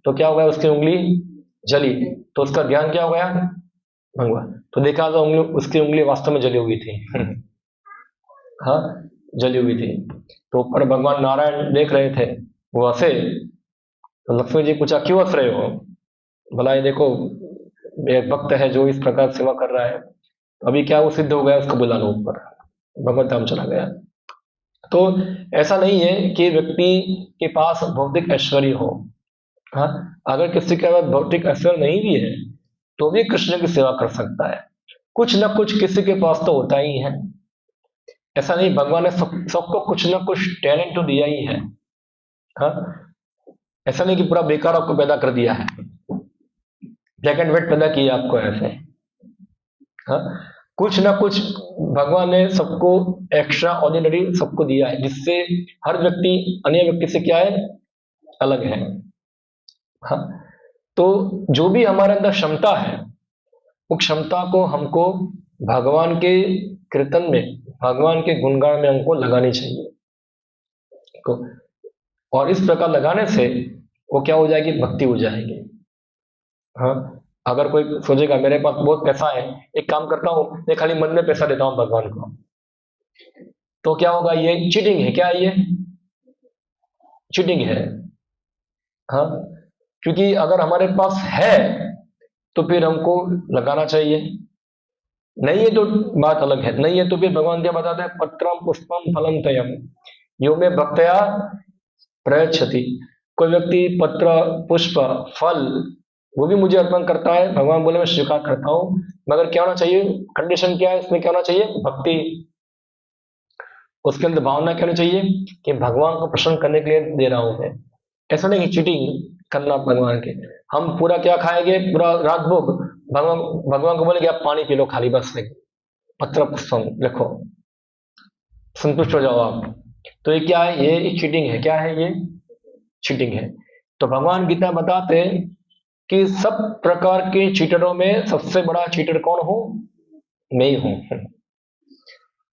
Speaker 1: तो क्या हो गया, उसकी उंगली जली, तो उसका ध्यान क्या हो गया, भगवान। तो देखा तो उसकी उंगली वास्तव में जली हुई थी। हाँ, जली हुई थी। तो ऊपर भगवान नारायण देख रहे थे, वो हंसे। तो लक्ष्मी जी पूछा क्यों हंस रहे हो? भला ये देखो एक भक्त है जो इस प्रकार सेवा कर रहा है, अभी क्या वो सिद्ध हो गया, उसको बुला लो ऊपर। भगवान धाम चला गया। तो ऐसा नहीं है कि व्यक्ति के पास भौतिक ऐश्वर्य हो। हाँ, अगर किसी के पास भौतिक ऐश्वर्य नहीं भी है तो भी कृष्ण की सेवा कर सकता है। कुछ ना कुछ किसी के पास तो होता ही है। ऐसा नहीं, भगवान ने सबको कुछ ना कुछ टैलेंट तो दिया ही है। हाँ, ऐसा नहीं कि पूरा बेकार आपको पैदा कर दिया है, ब्लैक एंड व्हाइट पैदा किया आपको ऐसे। हाँ, कुछ ना कुछ भगवान ने सबको एक्स्ट्रा ऑर्डिनरी सबको दिया है, जिससे हर व्यक्ति अन्य व्यक्ति से क्या है, अलग है। हाँ, तो जो भी हमारे अंदर क्षमता है, वो क्षमता को हमको भगवान के कीर्तन में, भगवान के गुणगान में हमको लगानी चाहिए। तो और इस प्रकार लगाने से वो क्या हो जाएगी, भक्ति हो जाएगी। हाँ, अगर कोई सोचेगा मेरे पास बहुत पैसा है, एक काम करता हूँ मैं खाली मन में पैसा देता हूँ भगवान को, तो क्या होगा, ये चीटिंग है। क्या है ये? चीटिंग है। हाँ, क्योंकि अगर हमारे पास है तो फिर हमको लगाना चाहिए, नहीं है तो बात अलग है। नहीं है तो फिर भगवान क्या बताते हैं, पत्रम पुष्पम फलम तयम यो में भक्तया प्रयच्छति। कोई व्यक्ति पत्र, पुष्प, फल वो भी मुझे अर्पण करता है, भगवान बोले मैं स्वीकार करता हूँ, मगर क्या होना चाहिए, कंडीशन क्या है इसमें, क्या होना चाहिए, भक्ति। उसके अंदर भावना क्या होनी चाहिए कि भगवान को प्रसन्न करने के लिए दे रहा हूं मैं। ऐसा नहीं कि चीटिंग करना भगवान के। हम पूरा क्या खाएंगे, पूरा रात भोग, भगवान भगवान को बोले कि आप पानी पी लो खाली, बस पत्र पुष्पम लिखो, संतुष्ट हो जाओ आप। तो ये क्या है, ये चीटिंग है। क्या है ये? चीटिंग है। तो भगवान गीता बताते कि सब प्रकार के चीटरों में सबसे बड़ा चीटर कौन हो, मैं ही हूं।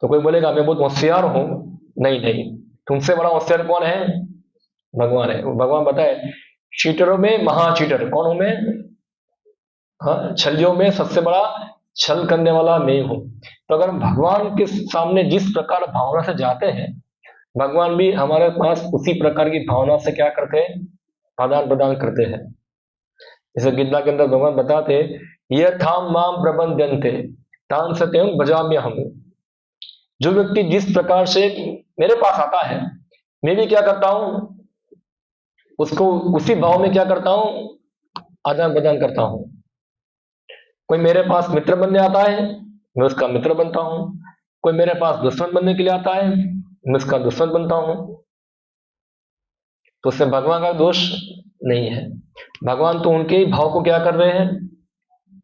Speaker 1: तो कोई बोलेगा मैं बहुत होशियार हूं, नहीं नहीं, तुमसे बड़ा होशियार कौन है, भगवान है। भगवान बताए चीटरों में महा चीटर कौन हूं मैं, हाँ, छलियों में सबसे बड़ा छल करने वाला मैं हूं। तो अगर हम भगवान के सामने जिस प्रकार भावना से जाते हैं, भगवान भी हमारे पास उसी प्रकार की भावना से क्या करते हैं, आदान प्रदान करते हैं। जैसे गीता के अंदर भगवान बताते ये थाम माम प्रबंधन्ते तान सत्यम बजाम्य हम। जो व्यक्ति जिस प्रकार से मेरे पास आता है, मैं भी क्या करता हूं, उसको उसी भाव में क्या करता हूं, आदान प्रदान करता हूं। कोई मेरे पास मित्र बनने आता है, मैं उसका मित्र बनता हूं। कोई मेरे पास दुश्मन बनने के लिए आता है, मैं उसका दुश्मन बनता हूं। तो उससे भगवान का दोष नहीं है। भगवान तो उनके ही भाव को क्या कर रहे हैं,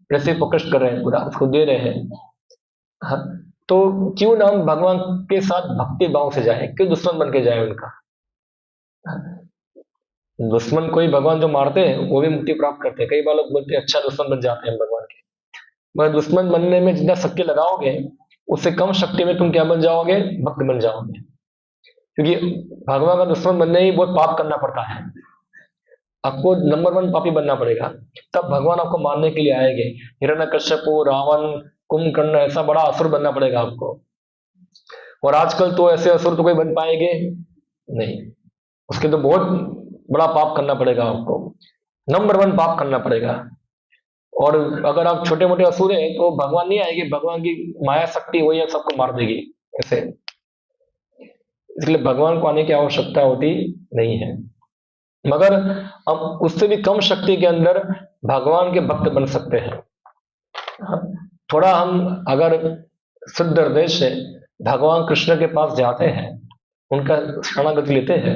Speaker 1: रेसिप्रोकेट कर रहे हैं, पूरा उसको दे रहे हैं। हाँ, तो क्यों ना हम भगवान के साथ भक्ति भाव से जाए, क्यों दुश्मन बन के जाए उनका। दुश्मन कोई भगवान जो मारते हैं वो भी मुक्ति प्राप्त करते हैं। कई बार लोग बोलते हैं अच्छा दुश्मन बन जाते हैं भगवान के, मगर दुश्मन बनने में जितना शक्ति लगाओगे उससे कम शक्ति में तुम क्या बन जाओगे, भक्त बन जाओगे। क्योंकि भगवान का दुश्मन बनने ही बहुत पाप करना पड़ता है, आपको नंबर 1 पापी बनना पड़ेगा, तब भगवान आपको मारने के लिए आएंगे। हिरण्यकश्यप, रावण, कुंभकर्ण, ऐसा बड़ा असुर बनना पड़ेगा आपको। और आजकल तो ऐसे असुर तो कोई बन पाएंगे नहीं, उसके तो बहुत बड़ा पाप करना पड़ेगा आपको, नंबर 1 पाप करना पड़ेगा। और अगर आप छोटे मोटे असुर हैं तो भगवान नहीं आएगी, भगवान की माया शक्ति वही सबको मार देगी ऐसे। इसलिए भगवान को आने की आवश्यकता होती नहीं है। मगर हम उससे भी कम शक्ति के अंदर भगवान के भक्त बन सकते हैं। थोड़ा हम अगर शुद्ध हृदय से भगवान कृष्ण के पास जाते हैं, उनका शरणागति लेते हैं,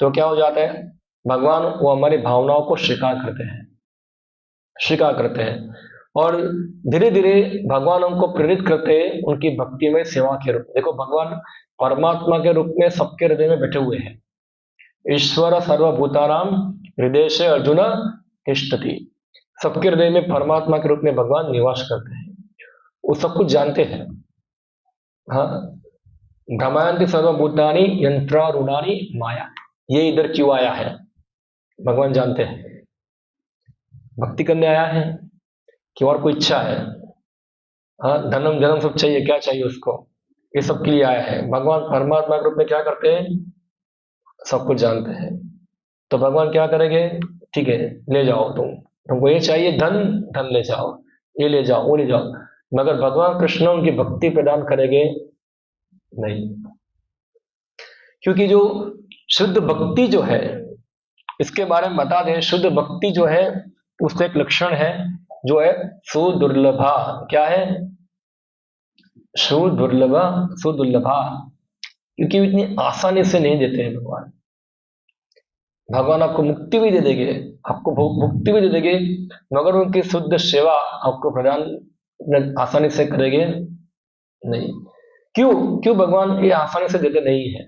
Speaker 1: तो क्या हो जाता है, भगवान वो हमारी भावनाओं को स्वीकार करते हैं और धीरे धीरे भगवान हमको प्रेरित करते हैं उनकी भक्ति में, सेवा के रूप में। देखो भगवान परमात्मा के रूप में सबके हृदय में बैठे हुए हैं। ईश्वर सर्वभूतानाम हृदय से अर्जुन तिष्ठति। सबके हृदय में परमात्मा के रूप में भगवान निवास करते हैं, वो सब कुछ जानते हैं। हाँ, भ्रमयन्ति सर्वभूतानि यंत्रारूढ़ानि माया, ये इधर क्यों आया है भगवान जानते हैं। भक्ति करने आया है कि और कोई इच्छा है, हाँ, धनम जन्म सब चाहिए, क्या चाहिए उसको, ये सब के लिए आया है। भगवान परमात्मा के रूप में क्या करते हैं, सब कुछ जानते हैं। तो भगवान क्या करेंगे, ठीक है ले जाओ, तुमको ये चाहिए धन ले जाओ, ये ले जाओ, वो ले जाओ, मगर भगवान कृष्ण उनकी भक्ति प्रदान करेंगे नहीं। क्योंकि जो शुद्ध भक्ति जो है, इसके बारे में बता दें, शुद्ध भक्ति जो है उसका एक लक्षण है जो है सुदुर्लभा। क्या है, सुदुर्लभा, क्योंकि इतनी आसानी से नहीं देते हैं भगवान। भगवान आपको मुक्ति भी दे देंगे, आपको मुक्ति भी दे देंगे, मगर उनकी शुद्ध सेवा आपको प्रदान आसानी से करेंगे नहीं। क्यों भगवान ये आसानी से देते नहीं है,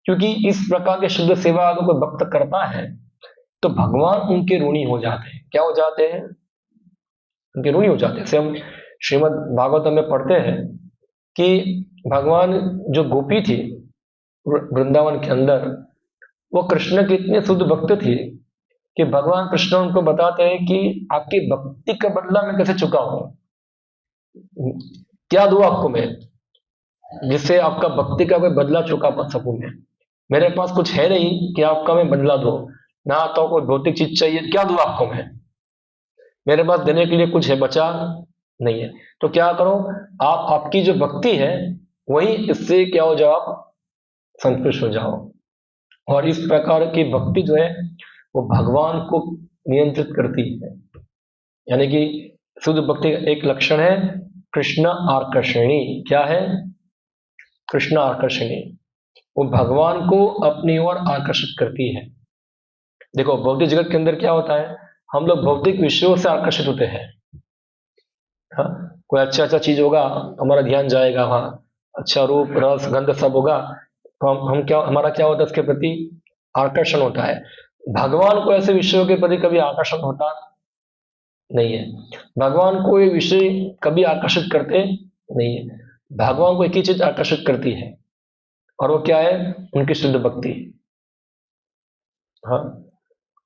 Speaker 1: क्योंकि इस प्रकार के शुद्ध सेवा अगर कोई भक्त करता है तो भगवान उनके ऋणी हो जाते हैं। क्या हो जाते हैं, उनके ऋणी हो जाते हैं। से हम श्रीमद् भागवतम में पढ़ते हैं कि भगवान जो गोपी थी वृंदावन के अंदर, वो कृष्ण के इतने शुद्ध भक्त थे कि भगवान कृष्ण उनको बताते हैं कि आपकी भक्ति का बदला मैं कैसे चुकाऊं, क्या दूं आपको मैं जिससे आपका भक्ति का कोई बदला चुका सकूं मैं। मेरे पास कुछ है नहीं कि आपका मैं बदला दो, ना तो कोई भौतिक चीज चाहिए, क्या दूं आपको मैं, मेरे पास देने के लिए कुछ है बचा नहीं है। तो क्या करो आप, आपकी जो भक्ति है वही, इससे क्या हो जाओ आप संतुष्ट हो जाओ। और इस प्रकार की भक्ति जो है वो भगवान को नियंत्रित करती है। यानी कि शुद्ध भक्ति का एक लक्षण है कृष्ण आकर्षणी। क्या है? कृष्ण आकर्षणी। वो भगवान को अपनी ओर आकर्षित करती है। देखो भौतिक जगत के अंदर क्या होता है, हम लोग भौतिक विषयों से आकर्षित होते हैं। हाँ, कोई अच्छा चीज होगा हमारा ध्यान जाएगा वहां, अच्छा रूप रस गंध सब होगा तो हम क्या, हमारा क्या होता है उसके प्रति आकर्षण होता है। भगवान को ऐसे विषयों के प्रति कभी आकर्षण होता नहीं है। भगवान को ये विषय कभी आकर्षित करते नहीं है। भगवान को एक ही चीज आकर्षित करती है और वो क्या है, उनकी शुद्ध भक्ति। हाँ,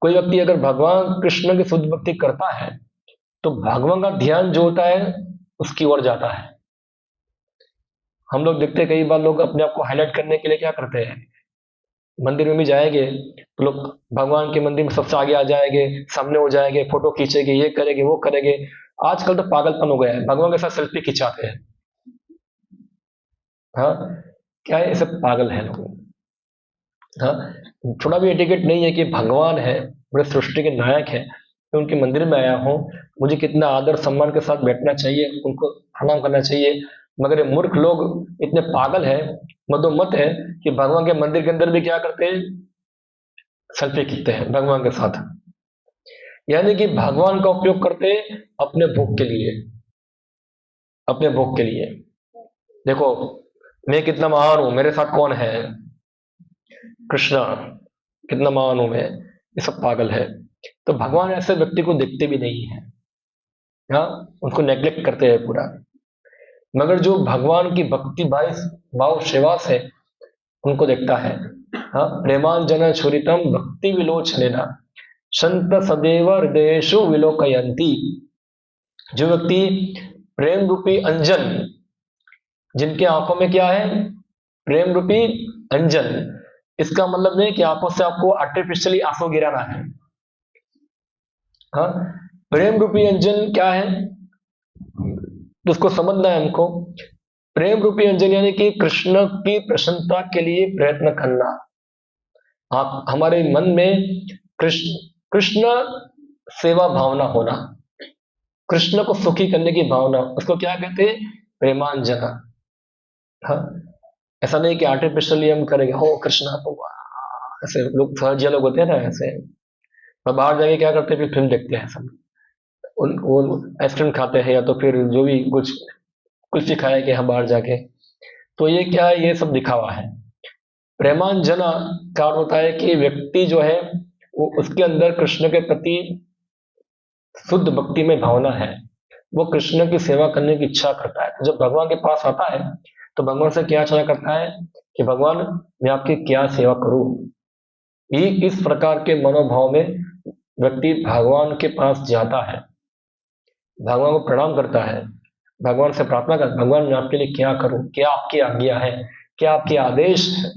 Speaker 1: कोई व्यक्ति अगर भगवान कृष्ण की शुद्ध भक्ति करता है तो भगवान का ध्यान जो होता है उसकी ओर जाता है। हम लोग देखते हैं कई बार लोग अपने आप को हाईलाइट करने के लिए क्या करते हैं, मंदिर में भी जाएंगे तो लोग भगवान के मंदिर में सबसे आगे आ जाएंगे, सामने हो जाएंगे, फोटो खींचेंगे, ये करेंगे वो करेंगे। आजकल तो पागलपन हो गया है, भगवान के साथ सेल्फी खिंचाते हैं। हाँ, क्या है, ये सब पागल है लोग। हाँ, थोड़ा भी एटिकेट नहीं है कि भगवान है, पूरे सृष्टि के नायक है, मैं उनके मंदिर में आया हूँ, मुझे कितना आदर सम्मान के साथ बैठना चाहिए, उनको प्रणाम करना चाहिए। मगर ये मूर्ख लोग इतने पागल है, मदोमत है कि भगवान के मंदिर के अंदर भी क्या करते हैं, सेल्फी खींचते हैं भगवान के साथ। यानी कि भगवान का उपयोग करते हैं अपने भोग के लिए, अपने भोग के लिए। देखो मैं कितना महान हूं, मेरे साथ कौन है, कृष्णा, कितना महान हूं मैं, ये सब पागल है। तो भगवान ऐसे व्यक्ति को देखते भी नहीं है, हाँ, उनको नेग्लेक्ट करते हैं पूरा। मगर जो भगवान की भक्ति भाव सेवा से उनको देखता है, हाँ, प्रेमांजन छुरितम भक्ति विलोचनेना संत सदैव हृदयेषु विलोकयन्ति। जो व्यक्ति प्रेम रूपी अंजन, जिनके आंखों में क्या है, प्रेम रूपी अंजन, इसका मतलब नहीं कि आंखों से आपको आर्टिफिशियली आंसू गिराना है। हाँ, प्रेम रूपी अंजन क्या है तो उसको समझना है हमको। प्रेम रूपी अंजन यानी कि कृष्ण की प्रसन्नता के लिए प्रयत्न करना। आप हमारे मन में कृष्ण कृष्ण सेवा भावना होना, कृष्ण को सुखी करने की भावना, उसको क्या कहते हैं, प्रेमांजना। हाँ, ऐसा नहीं कि आर्टिफिशियली हम करेंगे हो कृष्णा तो ऐसे लोग सहजिया लोग होते हैं ना, ऐसे और बाहर जाके क्या करते हैं, फिर फिल्म देखते हैं सब, उन वो आइसक्रीम खाते हैं या तो फिर जो भी कुछ कुल्फी खाए कि हम बाहर जाके, तो ये क्या है, ये सब दिखावा है। प्रेमांजना का अर्थ होता है कि व्यक्ति जो है वो उसके अंदर कृष्ण के प्रति शुद्ध भक्ति में भावना है, वो कृष्ण की सेवा करने की इच्छा करता है। तो जब भगवान के पास आता है तो भगवान से क्या इच्छा करता है कि भगवान मैं आपकी क्या सेवा करूं। ये इस प्रकार के मनोभाव में व्यक्ति भगवान के पास जाता है, भगवान को प्रणाम करता है, भगवान से प्रार्थना करता है, भगवान मैं आपके लिए क्या करूं, क्या आपकी आज्ञा है, क्या आपके आदेश है।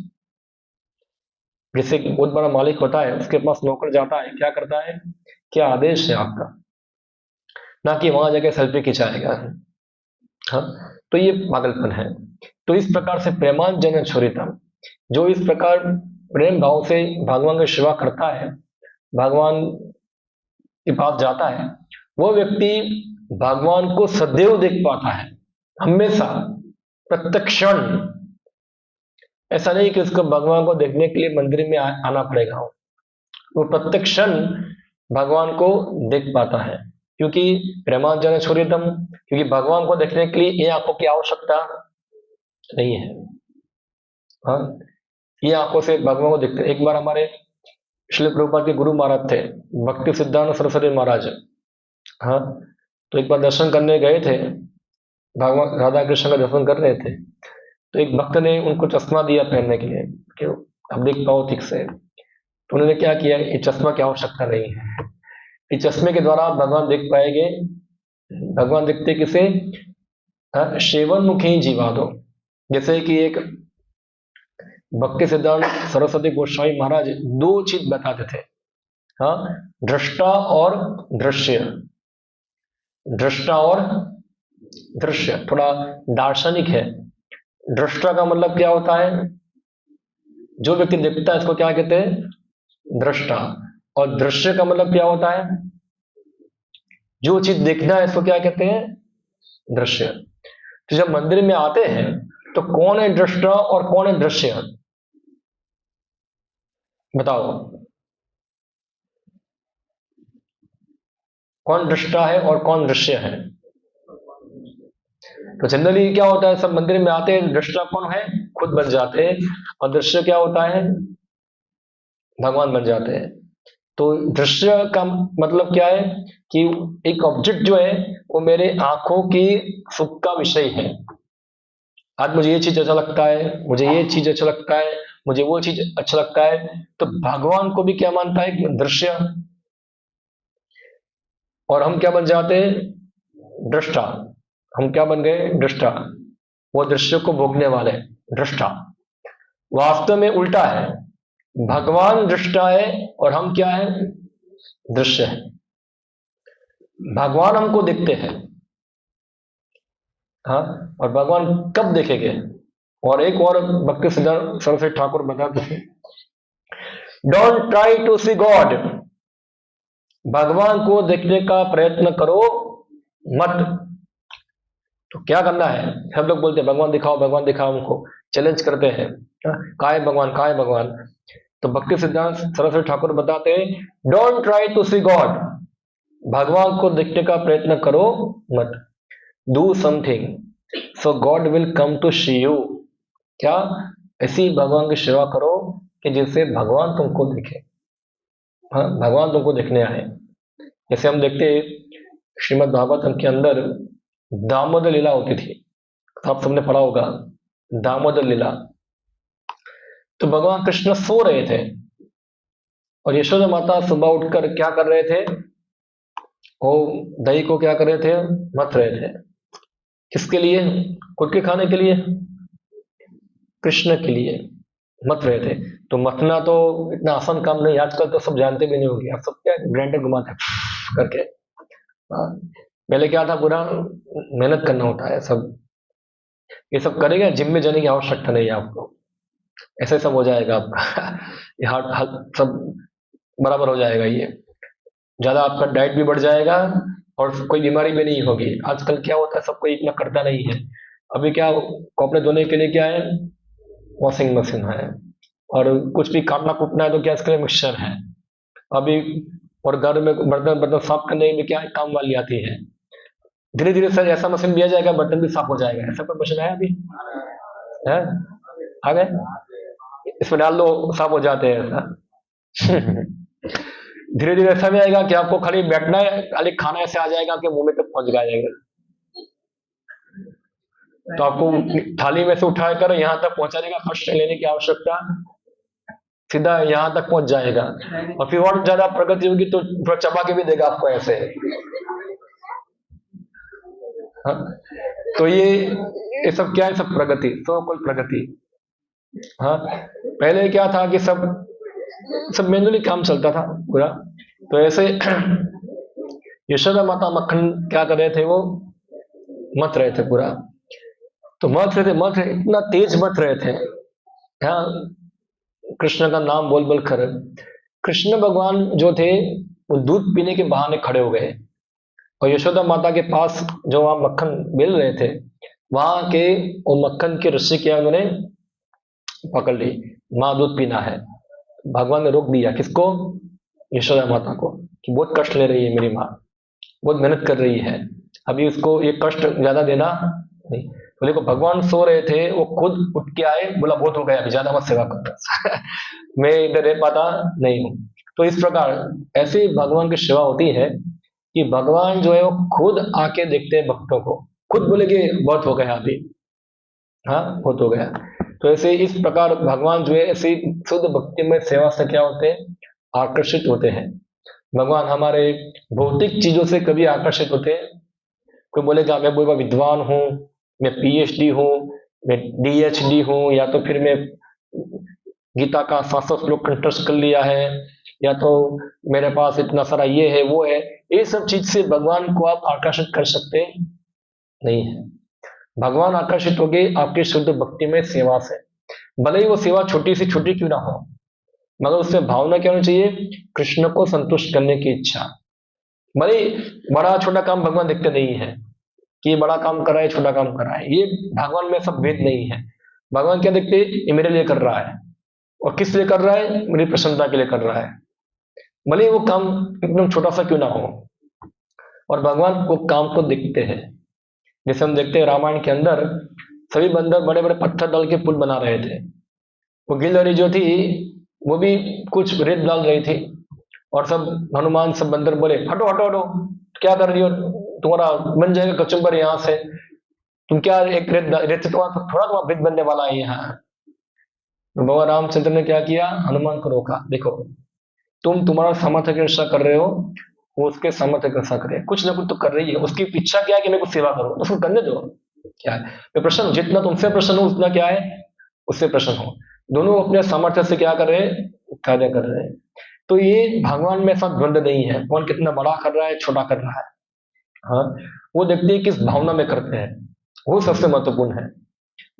Speaker 1: जैसे बहुत बड़ा मालिक होता है, उसके पास नौकर जाता है, क्या करता है, क्या आदेश है आपका, ना कि वहां जाके सेल्फी खिंचाएगा। हाँ, तो ये पागलपन है। तो इस प्रकार से प्रेमांजन छुरितम, जो इस प्रकार प्रेम भाव से भगवान की सेवा करता है, भगवान के पास जाता है, वो व्यक्ति भगवान को सदैव देख पाता है, हमेशा, प्रत्येक क्षण। ऐसा नहीं कि उसको भगवान को देखने के लिए मंदिर में आना पड़ेगा, वो प्रत्येक क्षण भगवान को देख पाता है। क्योंकि प्रेमांजन छुरितम, क्योंकि भगवान को देखने के लिए ये आंखों की आवश्यकता नहीं है। हाँ, ये आंखों से भगवान को देखते। एक बार हमारे श्रील प्रभुपाद के गुरु महाराज थे, भक्ति सिद्धांत सरस्वती महाराज। हाँ, तो एक बार दर्शन करने गए थे, भगवान राधा कृष्ण का दर्शन कर रहे थे, तो एक भक्त ने उनको चश्मा दिया पहनने के लिए कि आप देख पाओ ठीक से। तो उन्होंने क्या किया, ये चश्मा की आवश्यकता नहीं है, इस चश्मे के द्वारा आप भगवान देख पाएंगे। भगवान दिखते किसे, सेवन मुखी जीवा दो। जैसे कि एक भक्ति सिद्धांत सरस्वती गोस्वामी महाराज दो चीज बताते थे, हाँ, दृष्टा और दृश्य। दृष्टा और दृश्य थोड़ा दार्शनिक है। दृष्टा का मतलब क्या होता है, जो व्यक्ति दिखता है इसको क्या कहते हैं, दृष्टा। और दृश्य का मतलब क्या होता है, जो चीज देखना है इसको क्या कहते हैं, दृश्य। तो जब मंदिर में आते हैं तो कौन है दृष्टा और कौन है दृश्य, बताओ, कौन दृष्टा है और कौन दृश्य है। तो जनरली क्या होता है, सब मंदिर में आते हैं, दृष्टा कौन है, खुद बन जाते हैं, और दृश्य क्या होता है, भगवान बन जाते हैं। तो दृश्य का मतलब क्या है कि एक ऑब्जेक्ट जो है वो मेरे आंखों की सुख का विषय है। आज मुझे ये चीज अच्छा लगता है, मुझे ये चीज अच्छा लगता है, मुझे वो चीज अच्छा लगता है। तो भगवान को भी क्या मानता है, दृश्य। और हम क्या बन जाते हैं, दृष्टा। हम क्या बन गए, दृष्टा। वो दृश्य को भोगने वाले, दृष्टा। वास्तव में उल्टा है, भगवान दृष्टा है और हम क्या है, दृश्य है। भगवान हमको देखते हैं, हाँ, और भगवान कब देखेंगे। और एक और भक्ति सिद्धांत सरस्वती ठाकुर बताते थे, don't try to see God, भगवान को देखने का प्रयत्न करो मत। तो क्या करना है, सब लोग बोलते हैं भगवान दिखाओ, भगवान दिखाओ, हमको चैलेंज करते हैं, कहाँ है भगवान, कहाँ है भगवान। तो भक्ति सिद्धांत सरस्वती ठाकुर बताते हैं, don't try to see God, भगवान को देखने का प्रयत्न करो मत, do something so God will come to see you. क्या, ऐसी भगवान की सेवा करो कि जिससे भगवान तुमको देखे, हाँ, भगवान तुमको देखने आए। जैसे हम देखते श्रीमद् भागवतम के अंदर दामोदर लीला होती थी, आप सबने पढ़ा होगा दामोदर लीला। तो भगवान कृष्ण सो रहे थे और यशोदा माता सुबह उठकर क्या कर रहे थे, वो दही को क्या कर रहे थे, मथ रहे थे। किसके लिए, खुद के खाने के लिए, कृष्ण के लिए मथ रहे थे। तो मथना तो इतना आसान काम नहीं, आजकल तो सब जानते भी नहीं होंगे, आप सब क्या ग्राइंडर घुमाते करके। पहले क्या था, पूरा मेहनत करना होता है सब। ये सब करेगा, जिम में जाने की आवश्यकता नहीं है आपको, ऐसे सब हो जाएगा आपका ये हार्ट सब बराबर हो जाएगा। ये ज्यादा आपका डाइट भी बढ़ जाएगा और कोई बीमारी भी नहीं होगी। आजकल क्या होता है, सब कोई इतना करता नहीं है। अभी क्या, कपड़े धोने के लिए क्या है, वॉशिंग मशीन है, और कुछ भी काटना कूटना है तो क्या, इसके लिए मिक्सचर है अभी। और घर में बर्तन बर्तन साफ करने में क्या काम वाली आती है। धीरे धीरे सर ऐसा मशीन दिया जाएगा, बर्तन भी साफ हो जाएगा। ऐसा कोई मशीन है अभी, है, आ गए, इसमें डाल दो साफ हो जाते हैं ऐसा धीरे धीरे ऐसा भी आएगा कि आपको खाली बैठना है, खाली खाना ऐसे आ जाएगा कि मुंह में तक पहुंच जाएगा। तो आपको थाली में से उठाकर यहां तक पहुंचाने का कष्ट लेने की आवश्यकता, सीधा यहां तक पहुंच जाएगा। और फिर और ज्यादा प्रगति होगी तो थोड़ा चबा के भी देगा आपको ऐसे, हाँ? तो ये सब क्या है, सब प्रगति, तो कोई प्रगति। हाँ, पहले क्या था कि सब मैनुअली काम चलता था पूरा। तो ऐसे यशोदा माता मक्खन क्या कर रहे थे, वो मत रहे थे पूरा। तो मत रहे इतना तेज मत रहे थे, हाँ, कृष्ण का नाम बोल बोल कर। कृष्ण भगवान जो थे वो दूध पीने के बहाने खड़े हो गए और यशोदा माता के पास जो वहां मक्खन मिल रहे थे, वहां के वो मक्खन की रस्सी क्या उन्होंने पकड़ ली, माँ दूध पीना है। भगवान ने रोक दिया, किसको, यशोदा माता को, कि बहुत कष्ट ले रही है मेरी माँ, बहुत मेहनत कर रही है, अभी उसको ये कष्ट ज्यादा देना नहीं। तो देखो भगवान सो रहे थे, वो खुद उठ के आए, बोला बहुत हो गया, अभी ज्यादा मत सेवा कर मैं इधर रह पाता नहीं हूँ। तो इस प्रकार ऐसी भगवान की सेवा होती है कि भगवान जो है वो खुद आके देखते हैं भक्तों को, खुद बोले कि बहुत हो गया अभी, हाँ बहुत हो गया। तो ऐसे इस प्रकार भगवान जो है ऐसी शुद्ध भक्ति में सेवा से क्या होते हैं, आकर्षित होते हैं। भगवान हमारे भौतिक चीजों से कभी आकर्षित होते हैं। कोई बोलेगा मैं बोलेगा विद्वान हूँ, मैं पीएचडी हूँ, मैं डीएचडी हूँ, या तो फिर मैं गीता का 700 श्लोक कंठस्थ कर लिया है, या तो मेरे पास इतना सारा ये है वो है। ये सब चीज से भगवान को आप आकर्षित कर सकते नहीं है। भगवान आकर्षित होंगे आपकी शुद्ध भक्ति में सेवा से, भले ही वो सेवा छोटी से छोटी क्यों ना हो, मगर उसमें भावना क्या होनी चाहिए? कृष्ण को संतुष्ट करने की इच्छा। भले ही बड़ा छोटा काम भगवान देखते नहीं है कि ये बड़ा काम कर रहा है छोटा काम कर रहा है, ये भगवान में सब भेद नहीं है। भगवान क्या देखते हैं? ये मेरे लिए कर रहा है, और किस लिए कर रहा है? मेरी प्रसन्नता के लिए कर रहा है, भले ही वो काम एकदम छोटा सा क्यों ना हो। और भगवान वो काम को देखते हैं। जैसे हम देखते हैं रामायण के अंदर सभी बंदर बड़े बड़े पत्थर डाल के पुल बना रहे थे, वो गिलहरी जो थी वो भी कुछ रेत डाल रही थी, और सब हनुमान सब बंदर बोले हटो हटो हटो, क्या कर रही हो, तुम्हारा बन जाएगा कचुम्बर यहाँ से, तुम क्या एक रेत से थोड़ा थोड़ा ब्रिज बनने वाला है यहाँ। तो भगवान रामचंद्र ने क्या किया? हनुमान को रोका, देखो तुम तुम्हारा सामर्थ्य की रक्षा कर रहे हो, वो उसके सामर्थ्य की रक्षा करे, कुछ ना कुछ तो कर रही है, उसकी इच्छा क्या है कि मैं कुछ सेवा करूं, उसको करने दो। क्या है? मैं प्रसन्न हूं, जितना तुमसे प्रसन्न हूं उतना क्या है उससे प्रसन्न हो। दोनों अपने सामर्थ्य से क्या कर रहे हैं? कार्य कर रहे हैं। तो ये भगवान में ऐसा द्वंद्व नहीं है, कौन कितना बड़ा कर रहा है छोटा कर रहा है। हाँ, वो देखते हैं किस भावना में करते हैं, वो सबसे महत्वपूर्ण है।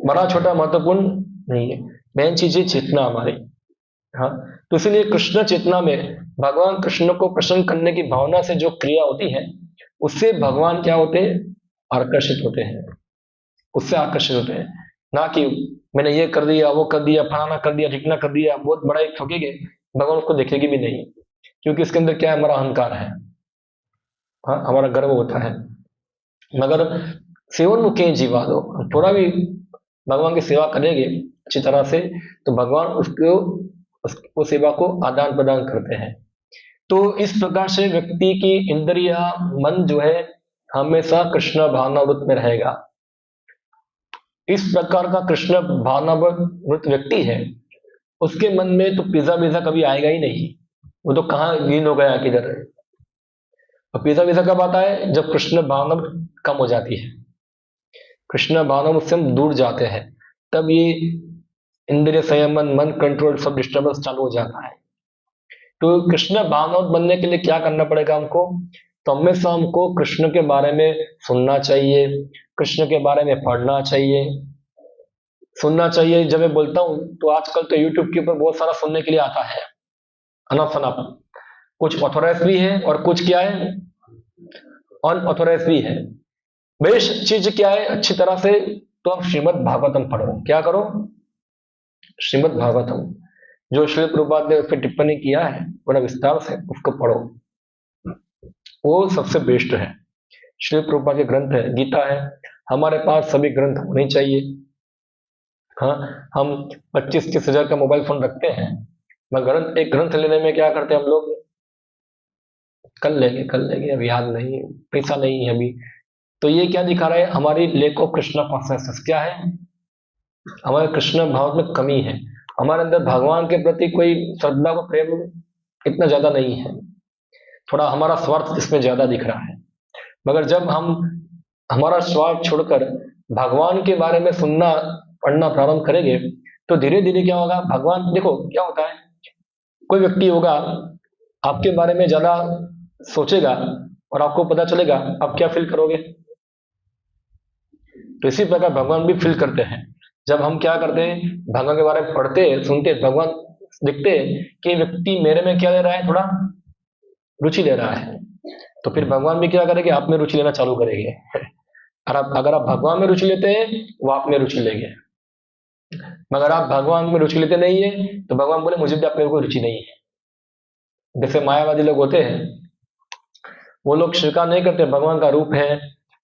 Speaker 1: बड़ा छोटा महत्वपूर्ण नहीं है, मेन चीज है चेतना हमारी। हाँ, तो इसलिए कृष्ण चेतना में भगवान कृष्ण को प्रसन्न करने की भावना से जो क्रिया होती है, उससे भगवान क्या होते हैं? आकर्षित होते हैं, उससे आकर्षित होते हैं। ना कि मैंने ये कर दिया वो कर दिया फलाना कर दिया ठिकना कर दिया, बहुत बड़ा एक ठोकेगे, भगवान उसको देखेगी भी नहीं, क्योंकि इसके अंदर क्या है? हमारा अहंकार है। हाँ, हमारा गर्व होता है। मगर सेवन मुखे जीवा दो, थोड़ा भी भगवान की सेवा करेंगे अच्छी तरह से, तो भगवान उसको सेवा को आदान प्रदान करते हैं। तो इस प्रकार से व्यक्ति की इंद्रिया मन जो है हमेशा कृष्ण भावनावृत में रहेगा। इस प्रकार का कृष्ण भावनावृत व्यक्ति है, उसके मन में तो पिज्जा विज़ा कभी आएगा ही नहीं, वो तो कहाँ लीन हो गया किधर। और पिज्जा विज़ा कब आता है? जब कृष्ण भावना कम हो जाती है, कृष्ण भावना से हम दूर जाते हैं, तब ये इंद्रिय संयमन मन कंट्रोल सब डिस्टर्बेंस चालू हो जाता है। तो कृष्ण भावनावत बनने के लिए क्या करना पड़ेगा हमको? तो हमेशा हमको कृष्ण के बारे में सुनना चाहिए, कृष्ण के बारे में पढ़ना चाहिए, सुनना चाहिए। जब मैं बोलता हूँ तो आजकल तो यूट्यूब के ऊपर बहुत सारा सुनने के लिए आता है, अनफ अनफ, कुछ ऑथोराइज भी है और कुछ क्या है अनऑथोराइज भी है। बेस्ट चीज क्या है? अच्छी तरह से तो आप श्रीमद् भागवतम पढ़ो। क्या करो? श्रीमद् भागवतम, जो श्री प्रभुपाद ने उस पर टिप्पणी किया है बड़ा विस्तार से, उसको पढ़ो, वो सबसे बेस्ट है। श्री प्रभुपाद के ग्रंथ है, गीता है, हमारे पास सभी ग्रंथ होने चाहिए। हाँ, हम 25-30 हजार का मोबाइल फोन रखते हैं, मगर एक ग्रंथ लेने में क्या करते हैं हम लोग? कल लेंगे, अब याद नहीं, पैसा नहीं है अभी। तो ये क्या दिखा रहा है? हमारी लेक ऑफ कृष्ण कॉन्शियसनेस क्या है? हमारे कृष्ण भाव में कमी है, हमारे अंदर भगवान के प्रति कोई श्रद्धा को प्रेम इतना ज्यादा नहीं है, थोड़ा हमारा स्वार्थ इसमें ज्यादा दिख रहा है। मगर जब हम हमारा स्वार्थ छोड़कर भगवान के बारे में सुनना पढ़ना प्रारंभ करेंगे, तो धीरे धीरे क्या होगा? भगवान, देखो क्या होता है, कोई व्यक्ति होगा आपके बारे में ज्यादा सोचेगा और आपको पता चलेगा, आप क्या फील करोगे? तो इसी प्रकार भगवान भी फील करते हैं। जब हम क्या करते हैं? भगवान के बारे में पढ़ते सुनते, भगवान दिखते कि व्यक्ति मेरे में क्या ले रहा है, थोड़ा रुचि ले रहा है, तो फिर भगवान भी क्या करेंगे? आप में रुचि लेना चालू करेंगे। और अगर आप भगवान में रुचि लेते हैं, वो आप में रुचि लेंगे। मगर आप भगवान में रुचि लेते नहीं है, तो भगवान बोले मुझे भी आप में कोई रुचि नहीं है। जैसे मायावादी लोग होते हैं, वो लोग स्वीकार नहीं करते भगवान का रूप है,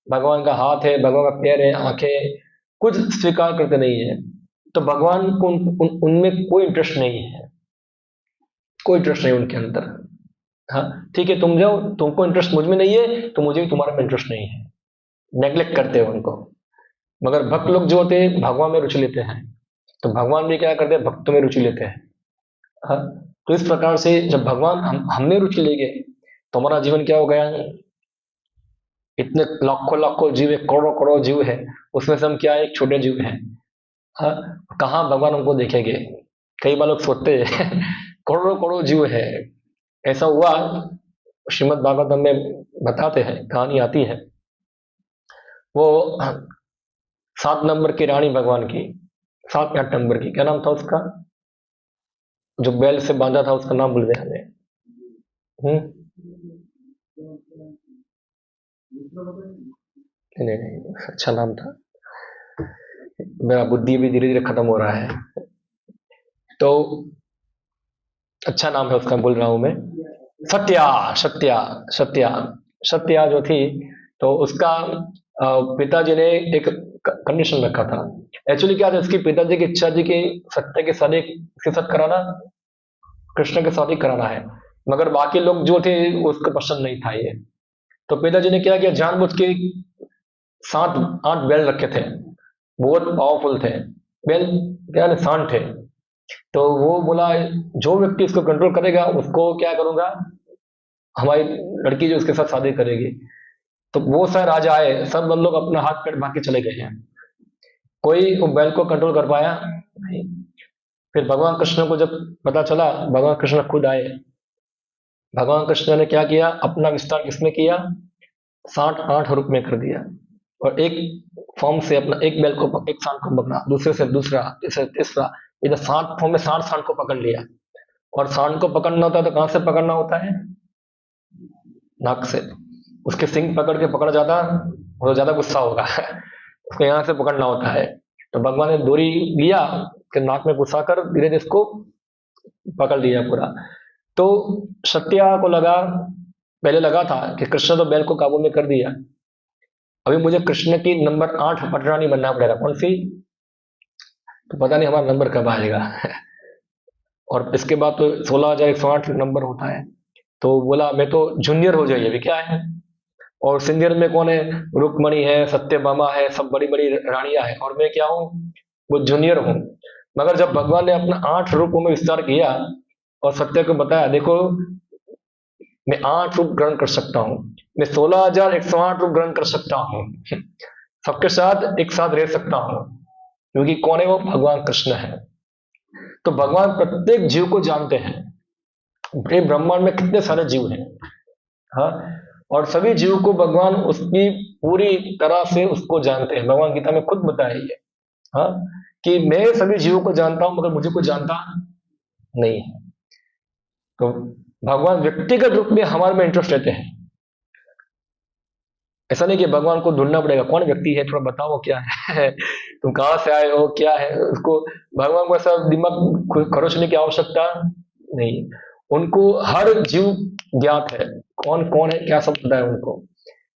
Speaker 1: भगवान का हाथ है, भगवान का पैर है, आंखें, कुछ स्वीकार करते नहीं है। तो भगवान को उनमें कोई इंटरेस्ट नहीं है, कोई इंटरेस्ट नहीं उनके अंदर। हाँ ठीक है, तुम जाओ, तुमको इंटरेस्ट मुझ में नहीं है तो मुझे भी तुम्हारे में इंटरेस्ट नहीं है, नेग्लेक्ट करते हैं उनको। मगर भक्त लोग जो होते हैं भगवान में रुचि लेते हैं, तो भगवान भी क्या करते हैं? भक्तों में रुचि लेते हैं। हाँ, तो इस प्रकार से जब भगवान हमने रुचि ले गए तो हमारा जीवन क्या हो गया, इतने लाखों लाखों जीव है, करोड़ों करोड़ों जीव है, उसमें से हम क्या है, एक छोटे जीव हैं। हाँ, कहाँ भगवान हमको देखेंगे। कई बार लोग सोचते हैं करोड़ों करोड़ों जीव है। ऐसा हुआ, श्रीमद् भागवतम में बताते हैं, कहानी आती है, वो 7 नंबर की रानी भगवान की, 7 या 8 नंबर की, क्या नाम था उसका, जो बैल से बांधा था, उसका नाम भूल गए हमें। नहीं नहीं नहीं, अच्छा नाम था, मेरा बुद्धि भी धीरे धीरे खत्म हो रहा है। तो अच्छा नाम है उसका, बोल रहा हूं मैं, सत्या सत्या सत्या सत्या जो थी, तो उसका पिताजी ने एक कंडीशन रखा था। एक्चुअली क्या था, उसके पिताजी की इच्छा थी कि सत्य के साथ किसके साथ कराना, कृष्ण के साथ ही कराना है, मगर बाकी लोग जो थे उसको पसंद नहीं था ये। तो पिताजी ने क्या किया, जानबूझ के 7-8 बैल रखे थे, बहुत पावरफुल थे बैल, क्या निशान थे। तो वो बोला जो व्यक्ति इसको कंट्रोल करेगा उसको क्या करूंगा, हमारी लड़की जो उसके साथ शादी करेगी। तो वो सारे राजा आए, सब लोग अपना हाथ पैर बांध के चले गए हैं, कोई वो बैल को कंट्रोल कर पाया नहीं। फिर भगवान कृष्ण को जब पता चला, भगवान कृष्ण खुद आए। भगवान कृष्ण ने क्या किया, अपना विस्तार किसमें किया, 7-8 रूप में कर दिया, और एक फॉर्म से अपना एक बैल को, एक सांड को पकड़ा, दूसरे से दूसरा, तीसरे तीसरा, इधर 7 फॉर्म में 7 सांड को पकड़ लिया। और सांड को पकड़ना होता है तो कहां से पकड़ना होता है, नाक से। उसके सिंग पकड़ के पकड़ जाता वो तो ज्यादा गुस्सा होगा उसको यहाँ से पकड़ना होता है। तो भगवान ने डोरी लिया कि नाक में घुसा कर धीरे धीरे इसको पकड़ लिया पूरा। तो सत्या को लगा, पहले लगा था कि कृष्ण तो बैल को काबू में कर दिया, अभी मुझे कृष्ण की नंबर 8 पटरानी बनना पड़ेगा। कौन सी, तो पता नहीं हमारा नंबर कब आएगा और इसके बाद तो 16,108 नंबर होता है। तो बोला मैं तो जूनियर हो जाइए, अभी क्या है। और सीनियर में कौन है, रुक्मणी है, सत्यभामा है, सब बड़ी बड़ी रानियां हैं, और मैं क्या हूँ, वो जूनियर हूँ। मगर जब भगवान ने अपना 8 रूपों में विस्तार किया और सत्य को बताया, देखो मैं 8 रूप ग्रहण कर सकता हूँ, मैं 16,108 रूप ग्रहण कर सकता हूँ सबके साथ एक साथ रह सकता हूँ, क्योंकि कौन है वो, भगवान कृष्ण है। तो भगवान प्रत्येक जीव को जानते हैं, ये ब्रह्मांड में कितने सारे जीव हैं, हाँ, और सभी जीव को भगवान उसकी पूरी तरह से उसको जानते हैं। भगवान गीता में खुद बताया ये, हाँ, कि मैं सभी जीवों को जानता हूं मगर मुझे कोई जानता नहीं है। तो भगवान व्यक्तिगत रूप में हमारे में इंटरेस्ट लेते हैं। ऐसा नहीं कि भगवान को ढूंढना पड़ेगा, कौन व्यक्ति है, थोड़ा बताओ क्या है तुम कहां से आए हो, क्या है उसको। भगवान को ऐसा दिमाग खरोचने की आवश्यकता नहीं, उनको हर जीव ज्ञात है, कौन कौन है, क्या सब पता है उनको।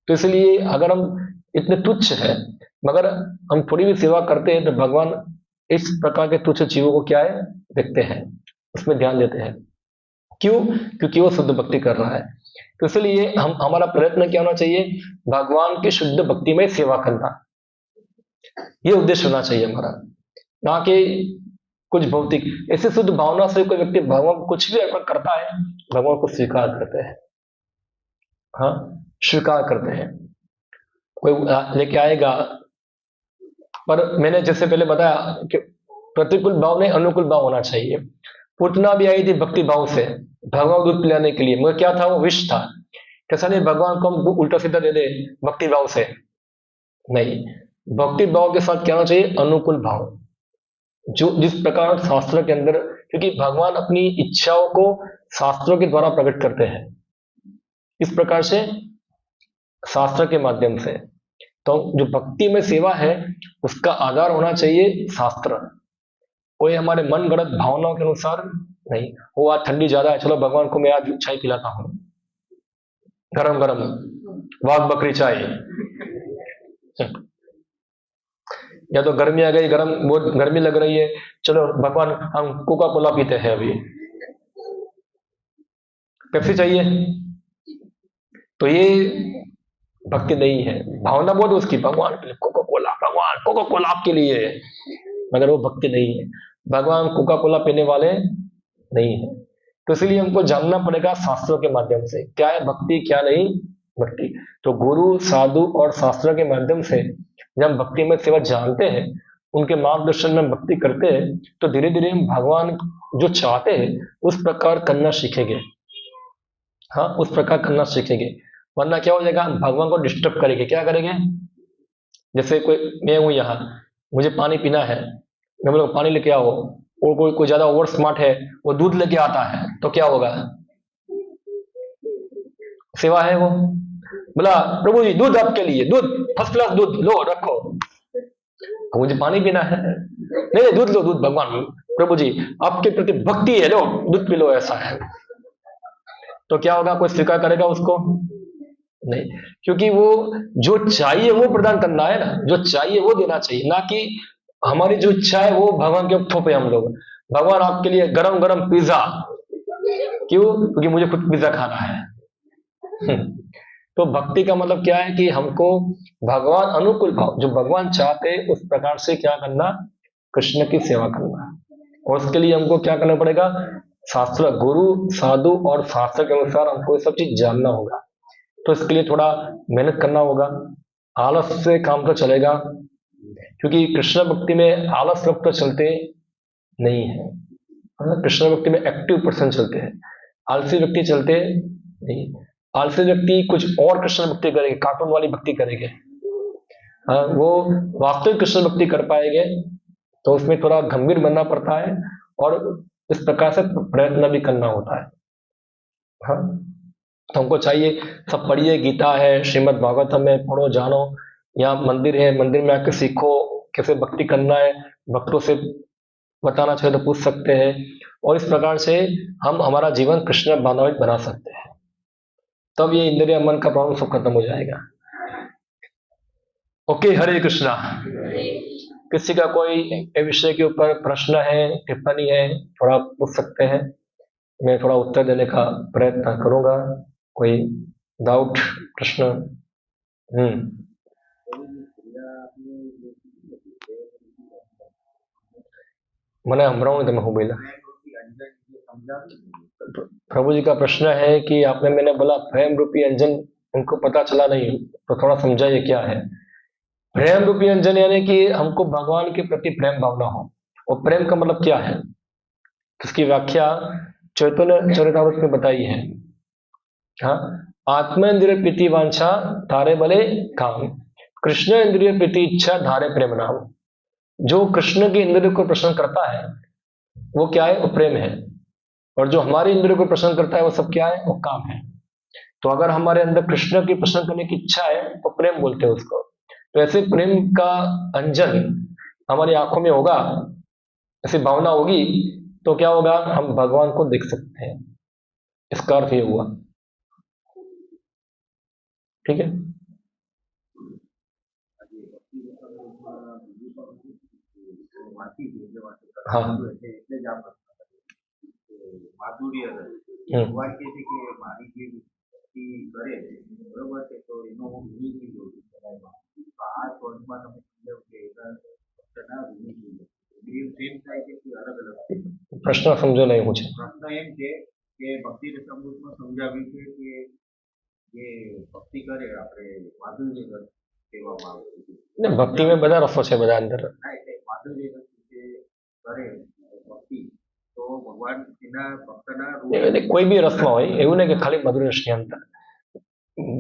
Speaker 1: तो इसलिए अगर हम इतने तुच्छ हैं मगर हम थोड़ी भी सेवा करते हैं तो भगवान इस प्रकार के तुच्छ जीवों को क्या है, देखते हैं, उसमें ध्यान देते हैं। क्यों, क्योंकि वो शुद्ध भक्ति कर रहा है। तो इसलिए हमारा प्रयत्न क्या होना चाहिए, भगवान की शुद्ध भक्ति में सेवा करना, ये उद्देश्य होना चाहिए हमारा, ना कि कुछ भौतिक। ऐसे शुद्ध भावना से कोई व्यक्ति भगवान को कुछ भी अर्पण करता है, भगवान को स्वीकार करते हैं, हाँ, स्वीकार करते हैं। कोई लेके आएगा, पर मैंने जैसे पहले बताया कि प्रतिकूल भाव नहीं, अनुकूल भाव होना चाहिए। पूतना भी आई थी भक्ति भाव से भगवान दूध पिलाने के लिए, मगर क्या था, वो विष था। कैसा नहीं भगवान को हम उल्टा सीधा दे दे भक्ति भाव से, नहीं, भक्ति भाव के साथ क्या होना चाहिए, अनुकूल भाव, जो जिस प्रकार शास्त्र के अंदर, क्योंकि भगवान अपनी इच्छाओं को शास्त्रों के द्वारा प्रकट करते हैं, इस प्रकार से शास्त्र के माध्यम से। तो जो भक्ति में सेवा है उसका आधार होना चाहिए शास्त्र, कोई हमारे मन गढ़ंत भावनाओं के अनुसार नहीं। वो आज ठंडी ज्यादा है, चलो भगवान को मैं आज चाय पिलाता हूँ, गरम गरम वाघ बकरी चाय, या तो गर्मी आ गई, गरम बहुत गर्मी लग रही है, चलो भगवान हम कोका कोला पीते हैं, अभी पेप्सी चाहिए। तो ये भक्ति नहीं है, भावना बहुत उसकी भगवान के लिए कोका कोला, भगवान कोका कोला आपके लिए, मगर वो भक्ति नहीं है। भगवान कोका कोला पीने वाले नहीं है, तो इसलिए हमको जानना पड़ेगा शास्त्रों के माध्यम से क्या है भक्ति क्या नहीं भक्ति। तो गुरु साधु और शास्त्रों के माध्यम से जब हम भक्ति में सेवा जानते हैं, उनके मार्गदर्शन में भक्ति करते हैं, तो धीरे धीरे हम भगवान जो चाहते हैं उस प्रकार करना सीखेंगे। हाँ, उस प्रकार करना सीखेंगे। वरना क्या हो जाएगा, हम भगवान को डिस्टर्ब करेंगे। क्या करेंगे, जैसे कोई मैं हूं यहाँ, मुझे पानी पीना है, मैं बोला पानी लेके आओ, और कोई ज्यादा ओवर स्मार्ट है वो दूध लेके आता है, तो क्या होगा, सेवा है वो। बोला प्रभु जी दूध आपके लिए, दूध फर्स्ट क्लास दूध लो रखो, मुझे पानी पीना है, नहीं दूध लो, दूध भगवान प्रभु जी आपके प्रति भक्ति है, लो दूध पी लो, ऐसा है। तो क्या होगा, कोई स्वीकार करेगा उसको, नहीं, क्योंकि वो जो चाहिए वो प्रदान करना है ना, जो चाहिए वो देना चाहिए, ना कि हमारी जो इच्छा है वो भगवान के थोपे हम लोग। भगवान आपके लिए गरम गरम पिज्जा, क्यों, क्योंकि मुझे खुद पिज्जा खाना है। तो भक्ति का मतलब क्या है कि हमको भगवान अनुकूल भाव, जो भगवान चाहते हैं उस प्रकार से क्या करना, कृष्ण की सेवा करना। और उसके लिए हमको क्या करना पड़ेगा, शास्त्र, गुरु साधु और शास्त्र के अनुसार हमको ये सब चीज जानना होगा। तो इसके लिए थोड़ा मेहनत करना होगा, आलस से काम तो चलेगा, क्योंकि कृष्ण भक्ति में आलस लोग तो चलते नहीं है। कृष्ण भक्ति में एक्टिव पर्सन चलते हैं, आलसी व्यक्ति चलते नहीं। आलसी व्यक्ति कुछ और कृष्ण भक्ति करेंगे, कार्टून वाली भक्ति करेंगे, वो वास्तविक कृष्ण भक्ति कर पाएंगे तो उसमें थोड़ा गंभीर बनना पड़ता है और इस प्रकार से प्रयत्न भी करना होता है। हाँ, तो हमको चाहिए सब पढ़िए, गीता है, श्रीमद् भागवतम है, पढ़ो जानो, यहाँ मंदिर है, मंदिर में आके सीखो कैसे भक्ति करना है, भक्तों से बताना चाहिए तो पूछ सकते हैं, और इस प्रकार से हम हमारा जीवन कृष्ण भावनावित बना सकते हैं। तब ये इंद्रिय मन का प्रॉब्लम सब खत्म हो जाएगा। ओके, हरे कृष्णा। किसी का कोई विषय के ऊपर प्रश्न है, टिप्पणी है, थोड़ा पूछ सकते हैं, मैं थोड़ा उत्तर देने का प्रयत्न करूंगा। कोई डाउट, प्रश्न? मैंने हमराऊ नहीं, मैं बोला प्रभु जी का प्रश्न है कि आपने, मैंने बोला प्रेम रूपी अंजन उनको पता चला नहीं, तो थोड़ा समझाइए क्या है प्रेम रूपी अंजन। यानी कि हमको भगवान के प्रति प्रेम भावना हो, और प्रेम का मतलब क्या है, इसकी व्याख्या चैतन्य चरितामृत में बताई है। हाँ, आत्मेंद्रिय प्रीति वांछा धारे बले काम, कृष्ण इंद्रिय प्रीति इच्छा धारे प्रेम नाम। जो कृष्ण की इंद्रिय को प्रसन्न करता है वो क्या है, वो प्रेम है, और जो हमारी इंद्रिय को प्रसन्न करता है वो सब क्या है, वो काम है। तो अगर हमारे अंदर कृष्ण की प्रसन्न करने की इच्छा है तो प्रेम बोलते हैं उसको। तो ऐसे प्रेम का अंजन हमारी आंखों में होगा, ऐसी भावना होगी, तो क्या होगा, हम भगवान को देख सकते हैं। इसका अर्थ ये हुआ, ठीक है। हाँ,
Speaker 2: માધુર્ય વાક્ય છે કે મારી જે ભક્તિ કરે બરોબર છે, તો એનો ઋણી થઈ ગયો આ સ્વર્ગમાં તમે સમજાવ કે ભક્તના ઋણી થઈ ગયો બે પ્રેમ થાય છે કે અલગ અલગ?
Speaker 1: प्रश्न समझो नहीं मुझे।
Speaker 2: પ્રશ્ન એમ છે કે ભક્તિ રસામૃતમાં સમજાવ્યું છે કે જે ભક્તિ કરે આપણે માધુર્ય કહેવામાં આવે છે।
Speaker 1: ભક્તિ में બધા રસો છે, બધા અંદર
Speaker 2: ના એટલે માધુર્ય કરે ભક્તિ તો ભગવાન એના ભક્તના રૂપ
Speaker 1: કોઈ બી રસમાં હોય, એવું નહીં કે ખાલી મધુર રસની અંદર।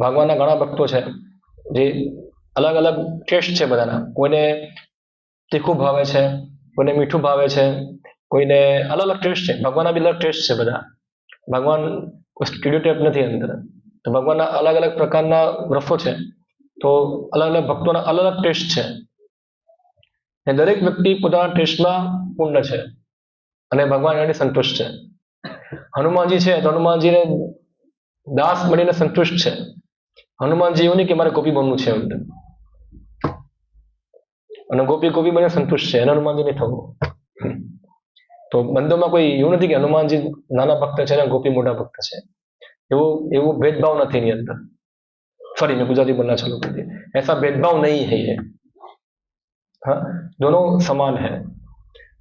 Speaker 1: ભગવાનના ઘણા ભક્તો છે જે અલગ અલગ ટેસ્ટ છે બધાના, કોઈને તીખું ભાવે છે, કોઈને મીઠું ભાવે છે, કોઈને અલગ અલગ ટેસ્ટ છે। ભગવાનના બી અલગ ટેસ્ટ છે બધા, ભગવાન કોઈ સ્ટીરિયોટાઇપ નથી અંદર। તો ભગવાનના અલગ અલગ પ્રકારના રસો છે, તો અલગ અલગ ભક્તોના અલગ અલગ ટેસ્ટ છે, એ દરેક વ્યક્તિ પોતાના ટેસ્ટમાં પૂર્ણ છે અને ભગવાન એનાથી સંતુષ્ટ છે। હનુમાનજી છે તો હનુમાનજીને દાસ બનીને સંતુષ્ટ છે। હનુમાનજી એવું નહીં કે મારે ગોપી બનવું છે અંદર, અને ગોપી બનીને સંતુષ્ટ છે, એને હનુમાનજી નહીં થવું। તો બંધોમાં કોઈ એવું નથી કે હનુમાનજી નાના ભક્ત છે અને ગોપી મોટા ભક્ત છે, એવું भेदभाव નથી એની અંદર। सॉरी, मैं गुजराती बोलना चालू कर दिया, ऐसा भेदभाव नहीं है ये। हाँ, दोनों समान है,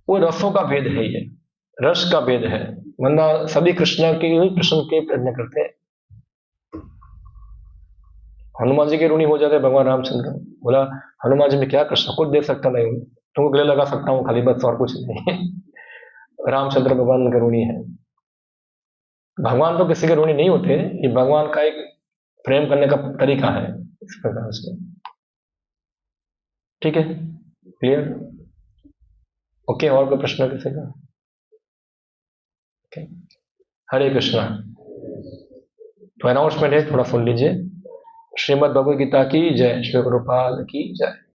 Speaker 1: वो रसों का भेद है, ये रस का भेद है। वरना सभी कृष्ण के प्रयत्न करते हैं। हनुमान जी के ऋणी हो जाते भगवान रामचंद्र। बोला हनुमान जी में क्या कृष्ण कुछ देख सकता नहीं हूँ, तुमको गले लगा सकता हूँ खाली, बस और कुछ नहीं। रामचंद्र भगवान के ऋणी है। भगवान तो किसी के ऋणी नहीं होते, ये भगवान का एक प्रेम करने का तरीका है इस प्रकार से। ठीक है, क्लियर? ओके, और कोई प्रश्न किसी का? ओके, हरे कृष्णा। तो अनाउंसमेंट है, थोड़ा सुन लीजिए। श्रीमद् भगवद गीता की जय, श्री गुरुपाल की जय।